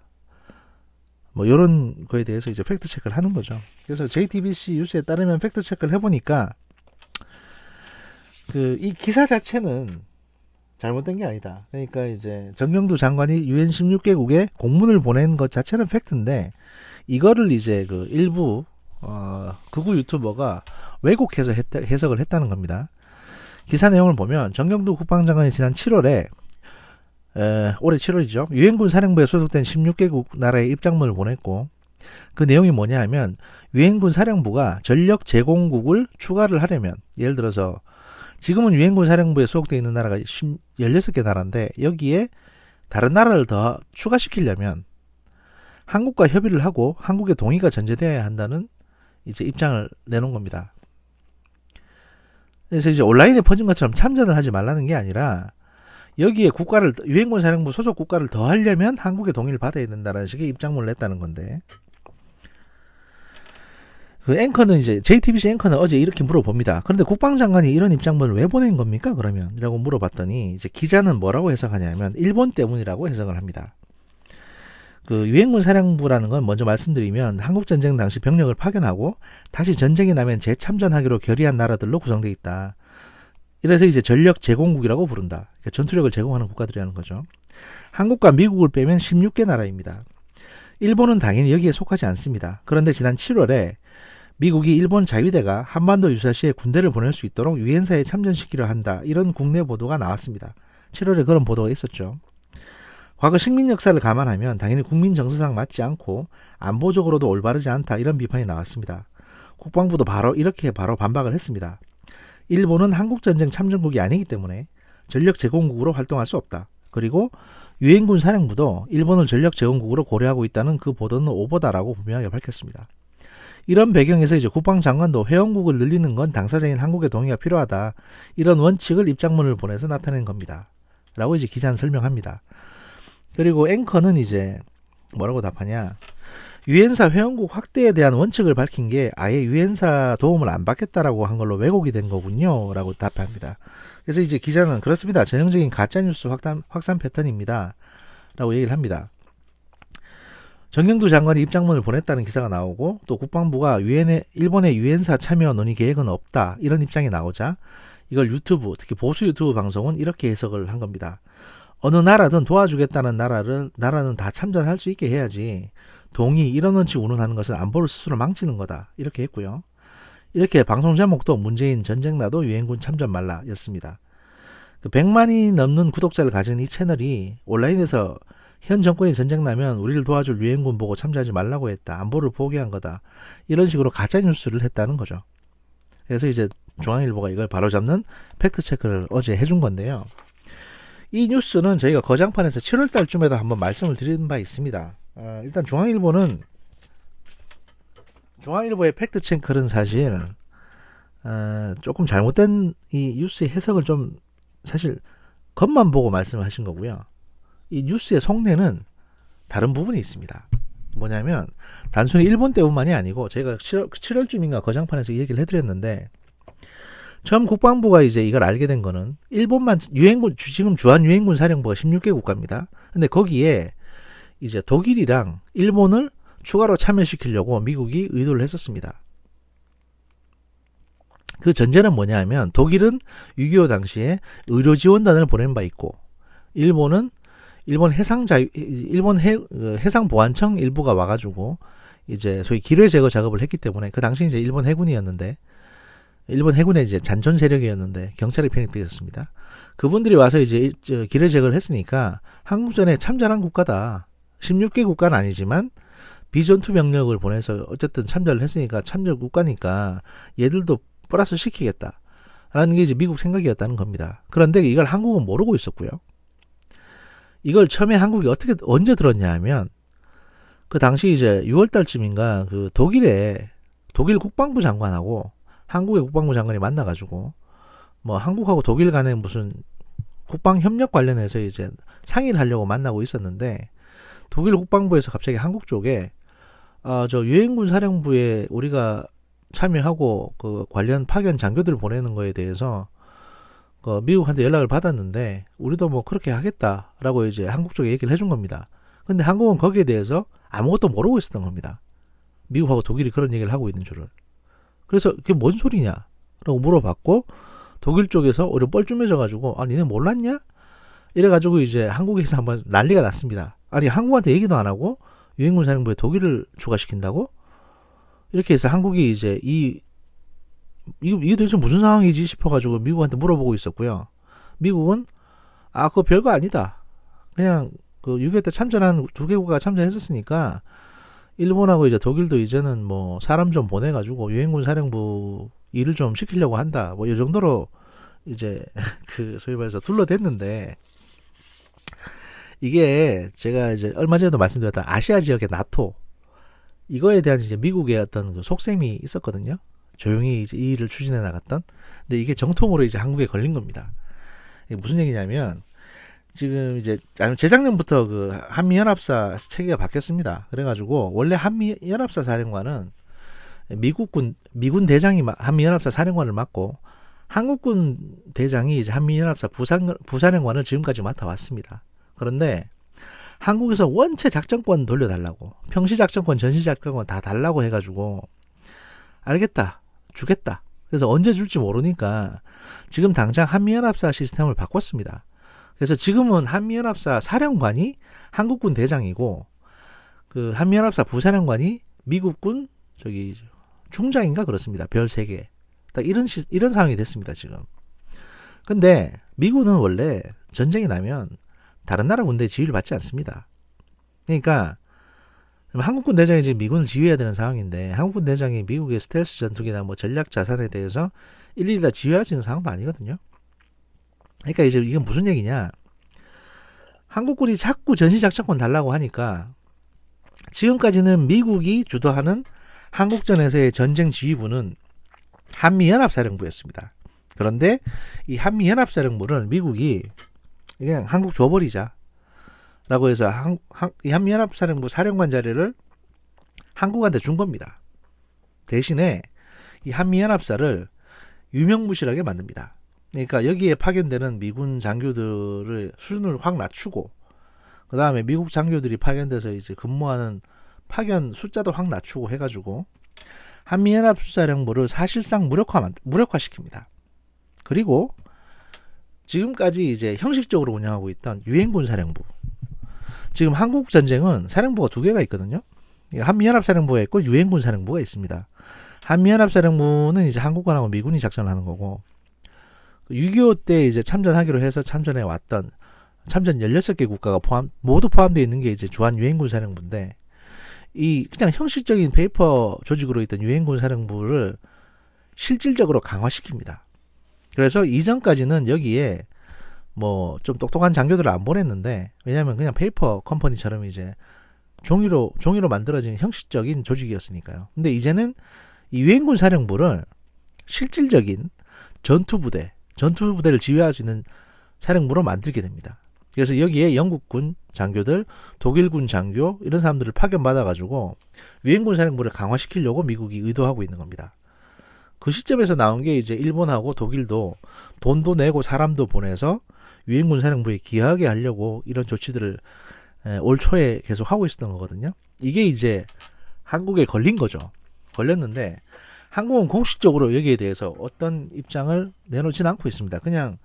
뭐 이런 거에 대해서 이제 팩트 체크를 하는 거죠. 그래서 JTBC 뉴스에 따르면 팩트 체크를 해보니까 그 이 기사 자체는 잘못된 게 아니다. 그러니까 이제 정경두 장관이 유엔 16개국에 공문을 보낸 것 자체는 팩트인데, 이거를 이제 그 일부 극우 유튜버가 왜곡해서 해석을 했다는 겁니다. 기사 내용을 보면 정경두 국방장관이 지난 7월에 올해 7월이죠. 유엔군 사령부에 소속된 16개국 나라의 입장문을 보냈고, 그 내용이 뭐냐 하면 유엔군 사령부가 전력 제공국을 추가를 하려면, 예를 들어서 지금은 유엔군 사령부에 소속되어 있는 나라가 16개 나라인데 여기에 다른 나라를 더 추가시키려면 한국과 협의를 하고 한국의 동의가 전제되어야 한다는 이제 입장을 내놓은 겁니다. 그래서 이제 온라인에 퍼진 것처럼 참전을 하지 말라는 게 아니라, 여기에 유엔군 사령부 소속 국가를 더 하려면 한국의 동의를 받아야 된다는 식의 입장문을 냈다는 건데, 그 앵커는 이제 JTBC 앵커는 어제 이렇게 물어봅니다. 그런데 국방장관이 이런 입장문을 왜 보낸 겁니까? 그러면 이라고 물어봤더니 이제 기자는 뭐라고 해석하냐면 일본 때문이라고 해석을 합니다. 그 유엔군 사령부라는 건 먼저 말씀드리면 한국전쟁 당시 병력을 파견하고 다시 전쟁이 나면 재참전하기로 결의한 나라들로 구성되어 있다. 이래서 이제 전력 제공국이라고 부른다. 그러니까 전투력을 제공하는 국가들이라는 거죠. 한국과 미국을 빼면 16개 나라입니다. 일본은 당연히 여기에 속하지 않습니다. 그런데 지난 7월에 미국이 일본 자위대가 한반도 유사시에 군대를 보낼 수 있도록 유엔사에 참전시키려 한다. 이런 국내 보도가 나왔습니다. 7월에 그런 보도가 있었죠. 과거 식민 역사를 감안하면 당연히 국민 정서상 맞지 않고 안보적으로도 올바르지 않다. 이런 비판이 나왔습니다. 국방부도 이렇게 바로 반박을 했습니다. 일본은 한국전쟁 참전국이 아니기 때문에 전력 제공국으로 활동할 수 없다. 그리고 유엔군 사령부도 일본을 전력 제공국으로 고려하고 있다는 그 보도는 오보다라고 분명하게 밝혔습니다. 이런 배경에서 이제 국방장관도 회원국을 늘리는 건 당사자인 한국의 동의가 필요하다. 이런 원칙을 입장문을 보내서 나타낸 겁니다. 라고 이제 기자는 설명합니다. 그리고 앵커는 이제 뭐라고 답하냐. 유엔사 회원국 확대에 대한 원칙을 밝힌 게 아예 유엔사 도움을 안 받겠다라고 한 걸로 왜곡이 된 거군요. 라고 답합니다. 그래서 이제 기자는 그렇습니다. 전형적인 가짜뉴스 확산 패턴입니다. 라고 얘기를 합니다. 정경두 장관이 입장문을 보냈다는 기사가 나오고 또 국방부가 일본의 유엔사 참여 논의 계획은 없다. 이런 입장이 나오자 이걸 유튜브, 특히 보수 유튜브 방송은 이렇게 해석을 한 겁니다. 어느 나라든 도와주겠다는 나라는 다 참전할 수 있게 해야지 동의 이런 원칙 운운하는 것은 안보를 스스로 망치는 거다. 이렇게 했고요. 이렇게 방송 제목도 문재인 전쟁 나도 유엔군 참전 말라 였습니다. 100만이 넘는 구독자를 가진 이 채널이 온라인에서 현 정권이 전쟁 나면 우리를 도와줄 유엔군 보고 참전하지 말라고 했다. 안보를 포기한 거다. 이런 식으로 가짜뉴스를 했다는 거죠. 그래서 이제 중앙일보가 이걸 바로잡는 팩트체크를 어제 해준 건데요. 이 뉴스는 저희가 거장판에서 7월달쯤에도 한번 말씀을 드린 바 있습니다. 일단 중앙일보의 팩트체크는 사실 조금 잘못된 이 뉴스의 해석을 좀 사실 겉만 보고 말씀하신 거고요. 이 뉴스의 속내는 다른 부분이 있습니다. 뭐냐면 단순히 일본 때문만이 아니고 저희가 7월쯤인가 거장판에서 이 얘기를 해드렸는데 처음 국방부가 이제 이걸 알게 된 거는 일본만 유엔군 지금 주한 유엔군 사령부가 16개 국가입니다. 근데 거기에 이제 독일이랑 일본을 추가로 참여시키려고 미국이 의도를 했었습니다. 그 전제는 뭐냐면 독일은 6.25 당시에 의료지원단을 보낸 바 있고 일본 해상보안청 일부가 와가지고 이제 소위 기뢰 제거 작업을 했기 때문에 그 당시 이제 일본 해군이었는데 일본 해군의 이제 잔존 세력이었는데 경찰에 편입되어 있었습니다. 그분들이 와서 이제 기뢰 제거를 했으니까 한국전에 참전한 국가다. 16개 국가는 아니지만 비전투 병력을 보내서 어쨌든 참전을 했으니까 참전 국가니까 얘들도 플러스 시키겠다. 라는 게 이제 미국 생각이었다는 겁니다. 그런데 이걸 한국은 모르고 있었고요. 이걸 처음에 한국이 언제 들었냐 하면 그 당시 이제 6월달쯤인가 그 독일 국방부 장관하고 한국의 국방부 장관이 만나가지고 뭐 한국하고 독일 간에 무슨 국방 협력 관련해서 이제 상의를 하려고 만나고 있었는데 독일 국방부에서 갑자기 한국 쪽에 저 유엔군 사령부에 우리가 참여하고 그 관련 파견 장교들 보내는 거에 대해서 그 미국한테 연락을 받았는데 우리도 뭐 그렇게 하겠다라고 이제 한국 쪽에 얘기를 해준 겁니다. 근데 한국은 거기에 대해서 아무것도 모르고 있었던 겁니다. 미국하고 독일이 그런 얘기를 하고 있는 줄을. 그래서 그게 뭔 소리냐? 라고 물어봤고 독일 쪽에서 오히려 뻘쭘해져가지고 니네 몰랐냐? 이래가지고 이제 한국에서 한번 난리가 났습니다. 아니 한국한테 얘기도 안 하고 유엔군 사령부에 독일을 추가시킨다고? 이렇게 해서 한국이 이제 이게 도대체 무슨 상황이지 싶어가지고 미국한테 물어보고 있었고요. 미국은 그거 별거 아니다. 그냥 그 6.25 때 참전한 두 개국가 참전했었으니까 일본하고 이제 독일도 이제는 뭐 사람 좀 보내가지고 유엔군 사령부 일을 좀 시키려고 한다. 뭐 이 정도로 이제 그 소위 말해서 둘러댔는데 이게 제가 이제 얼마 전에도 말씀드렸던 아시아 지역의 나토 이거에 대한 이제 미국의 어떤 그 속셈이 있었거든요. 조용히 이제 이 일을 추진해 나갔던. 근데 이게 정통으로 이제 한국에 걸린 겁니다. 이게 무슨 얘기냐면 지금 이제 재작년부터 그 한미연합사 체계가 바뀌었습니다. 그래가지고 원래 한미연합사 사령관은 미군 대장이 한미연합사 사령관을 맡고 한국군 대장이 이제 한미연합사 부사령관을 지금까지 맡아왔습니다. 그런데 한국에서 원체 작전권 돌려달라고, 평시작전권, 전시작전권 다 달라고 해가지고 알겠다, 주겠다. 그래서 언제 줄지 모르니까 지금 당장 한미연합사 시스템을 바꿨습니다. 그래서 지금은 한미연합사 사령관이 한국군 대장이고 그 한미연합사 부사령관이 미국군 중장인가 그렇습니다. 별 3개. 딱 이런 상황이 됐습니다, 지금. 근데 미군은 원래 전쟁이 나면 다른 나라 군대 지휘를 받지 않습니다. 그러니까 한국군 대장이 지금 미군을 지휘해야 되는 상황인데 한국군 대장이 미국의 스텔스 전투기나 뭐 전략 자산에 대해서 일일이 다 지휘할 수 있는 상황도 아니거든요. 그러니까 이제 이건 무슨 얘기냐? 한국군이 자꾸 전시작전권 달라고 하니까 지금까지는 미국이 주도하는 한국전에서의 전쟁 지휘부는 한미연합사령부였습니다. 그런데 이 한미연합사령부를 미국이 그냥 한국 줘버리자 라고 해서 이 한미연합사령부 사령관 자리를 한국한테 준 겁니다. 대신에 이 한미연합사를 유명무실하게 만듭니다. 그러니까 여기에 파견되는 미군 장교들의 수준을 확 낮추고 그 다음에 미국 장교들이 파견돼서 이제 근무하는 파견 숫자도 확 낮추고 해가지고 한미연합사령부를 사실상 무력화시킵니다. 그리고 지금까지 이제 형식적으로 운영하고 있던 유엔군사령부, 지금 한국 전쟁은 사령부가 2개가 있거든요. 한미연합사령부가 있고 유엔군사령부가 있습니다. 한미연합사령부는 이제 한국군하고 미군이 작전을 하는 거고 6.25 때 이제 참전하기로 해서 참전해 왔던 참전 16개 국가가 모두 포함되어 있는 게 이제 주한 유엔군사령부인데 이 그냥 형식적인 페이퍼 조직으로 있던 유엔군사령부를 실질적으로 강화시킵니다. 그래서 이전까지는 여기에 뭐 좀 똑똑한 장교들을 안 보냈는데 왜냐하면 그냥 페이퍼 컴퍼니처럼 이제 종이로 만들어진 형식적인 조직이었으니까요. 근데 이제는 이 유엔군 사령부를 실질적인 전투부대를 지휘할 수 있는 사령부로 만들게 됩니다. 그래서 여기에 영국군 장교들, 독일군 장교 이런 사람들을 파견받아가지고 유엔군 사령부를 강화시키려고 미국이 의도하고 있는 겁니다. 그 시점에서 나온 게 이제 일본하고 독일도 돈도 내고 사람도 보내서 유엔군 사령부에 기여하게 하려고 이런 조치들을 올 초에 계속 하고 있었던 거거든요. 이게 이제 한국에 걸린 거죠. 걸렸는데 한국은 공식적으로 여기에 대해서 어떤 입장을 내놓지는 않고 있습니다. 그냥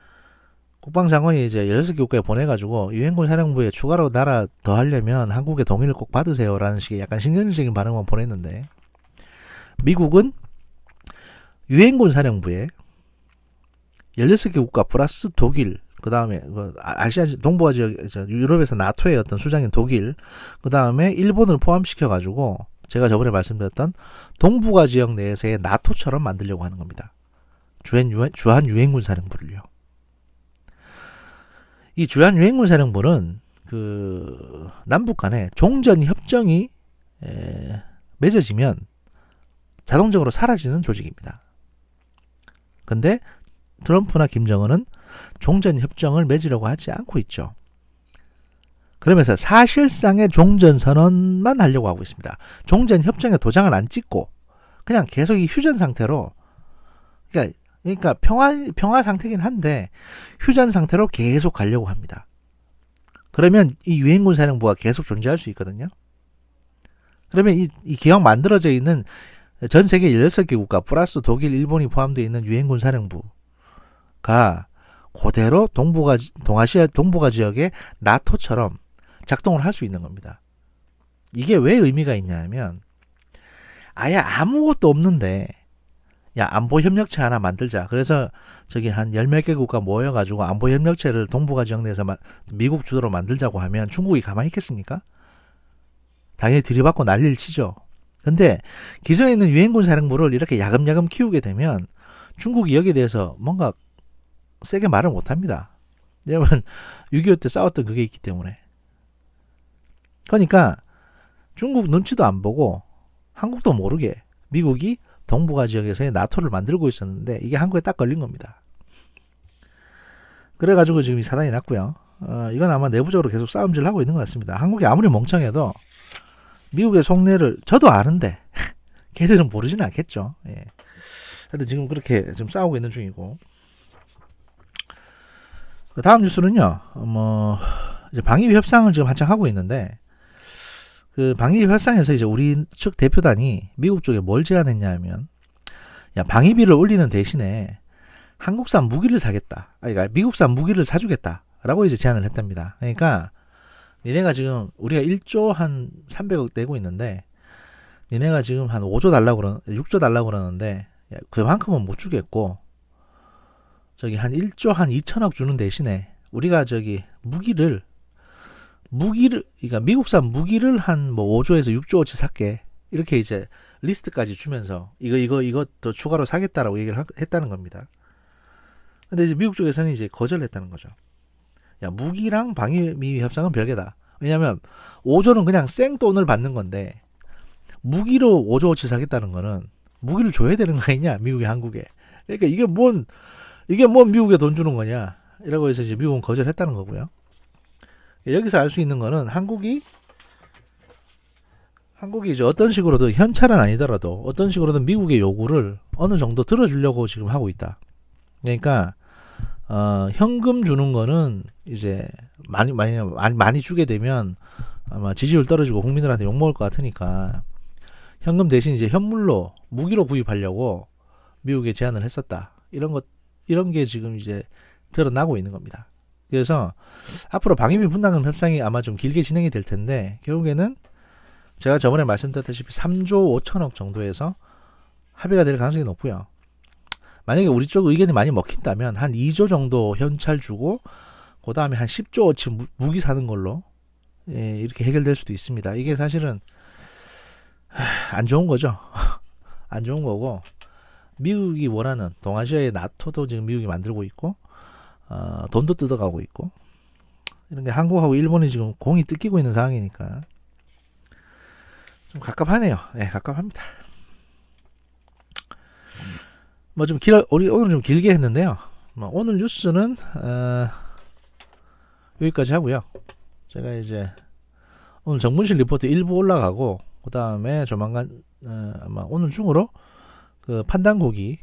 국방장관이 이제 16개 국가에 보내가지고 유엔군 사령부에 추가로 나라 더 하려면 한국의 동의를 꼭 받으세요라는 식의 약간 신경질적인 반응만 보냈는데 미국은 유엔군 사령부에 16개 국가 플러스 독일, 그 다음에 아시아 동부아 지역, 유럽에서 나토의 어떤 수장인 독일, 그 다음에 일본을 포함시켜가지고 제가 저번에 말씀드렸던 동북아 지역 내에서의 나토처럼 만들려고 하는 겁니다. 주한 유엔군 사령부를요. 이 주한 유엔군 사령부는 그 남북 간에 종전 협정이 맺어지면 자동적으로 사라지는 조직입니다. 근데 트럼프나 김정은은 종전 협정을 맺으려고 하지 않고 있죠. 그러면서 사실상의 종전 선언만 하려고 하고 있습니다. 종전 협정에 도장을 안 찍고 그냥 계속 이 휴전 상태로, 그러니까 평화 상태긴 한데 휴전 상태로 계속 가려고 합니다. 그러면 이 유엔군 사령부가 계속 존재할 수 있거든요. 그러면 이 기왕 만들어져 있는 전 세계 16개 국가 플러스 독일, 일본이 포함되어 있는 유엔군 사령부가 그대로 동아시아 동북아 지역의 나토처럼 작동을 할 수 있는 겁니다. 이게 왜 의미가 있냐면 아예 아무것도 없는데 야 안보협력체 하나 만들자. 그래서 저기 한 10몇 개 국가 모여가지고 안보협력체를 동북아 지역 내에서 미국 주도로 만들자고 하면 중국이 가만히 있겠습니까? 당연히 들이받고 난리를 치죠. 근데 기존에 있는 유엔군 사령부를 이렇게 야금야금 키우게 되면 중국이 여기에 대해서 뭔가 세게 말을 못합니다. 왜냐면 6.25 때 싸웠던 그게 있기 때문에. 그러니까 중국 눈치도 안 보고 한국도 모르게 미국이 동북아 지역에서의 나토를 만들고 있었는데 이게 한국에 딱 걸린 겁니다. 그래가지고 지금 이 사단이 났고요. 이건 아마 내부적으로 계속 싸움질을 하고 있는 것 같습니다. 한국이 아무리 멍청해도 미국의 속내를 저도 아는데 걔들은 모르지는 않겠죠. 예. 하여튼 지금 그렇게 지금 싸우고 있는 중이고. 그 다음 뉴스는요. 이제 방위비 협상을 지금 한창 하고 있는데, 그 방위비 협상에서 이제 우리 측 대표단이 미국 쪽에 뭘 제안했냐 하면, 야, 방위비를 올리는 대신에 한국산 무기를 사겠다. 그러니까 미국산 무기를 사주겠다라고 이제 제안을 했답니다. 그러니까 니네가 지금 우리가 1조 한 300억 내고 있는데, 니네가 지금 한 5조 달라고 6조 달라고 그러는데, 야, 그만큼은 못 주겠고, 저기 한 1조 한 2천억 주는 대신에 우리가 저기 무기를, 그러니까 미국산 무기를 한 뭐 5조에서 6조어치 살게. 이렇게 이제 리스트까지 주면서 이거 더 추가로 사겠다라고 얘기를 했다는 겁니다. 근데 이제 미국 쪽에서는 이제 거절했다는 거죠. 야, 무기랑 방위비 협상은 별개다. 왜냐면 5조는 그냥 생돈을 받는 건데, 무기로 5조어치 사겠다는 거는 무기를 줘야 되는 거 아니냐, 미국이 한국에. 그러니까 이게 뭔 미국에 돈 주는 거냐, 이라고 해서 이제 미국은 거절했다는 거고요. 여기서 알 수 있는 거는 한국이 이제 어떤 식으로든, 현찰은 아니더라도 어떤 식으로든 미국의 요구를 어느 정도 들어주려고 지금 하고 있다. 그러니까 현금 주는 거는 이제 많이 주게 되면 아마 지지율 떨어지고 국민들한테 욕먹을 것 같으니까, 현금 대신 이제 현물로 무기로 구입하려고 미국에 제안을 했었다. 이런 게 지금 이제 드러나고 있는 겁니다. 그래서 앞으로 방위비 분담금 협상이 아마 좀 길게 진행이 될 텐데, 결국에는 제가 저번에 말씀드렸다시피 3조 5천억 정도에서 합의가 될 가능성이 높고요. 만약에 우리 쪽 의견이 많이 먹힌다면 한 2조 정도 현찰 주고 그 다음에 한 10조어치 무기 사는 걸로, 예, 이렇게 해결될 수도 있습니다. 이게 사실은 안 좋은 거죠. 안 좋은 거고, 미국이 원하는 동아시아의 나토도 지금 미국이 만들고 있고, 돈도 뜯어가고 있고, 이런 게 한국하고 일본이 지금 공이 뜯기고 있는 상황이니까 좀 갑갑하네요. 예, 갑갑합니다. 뭐 좀 오늘 좀 길게 했는데요. 오늘 뉴스는 여기까지 하고요. 제가 이제 오늘 정문실 리포트 일부 올라가고, 그 다음에 조만간 아마 오늘 중으로 그 판단곡이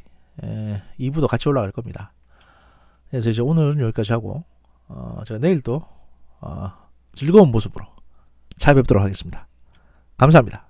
2부도 같이 올라갈 겁니다. 그래서 이제 오늘은 여기까지 하고, 제가 내일 또 즐거운 모습으로 찾아뵙도록 하겠습니다. 감사합니다.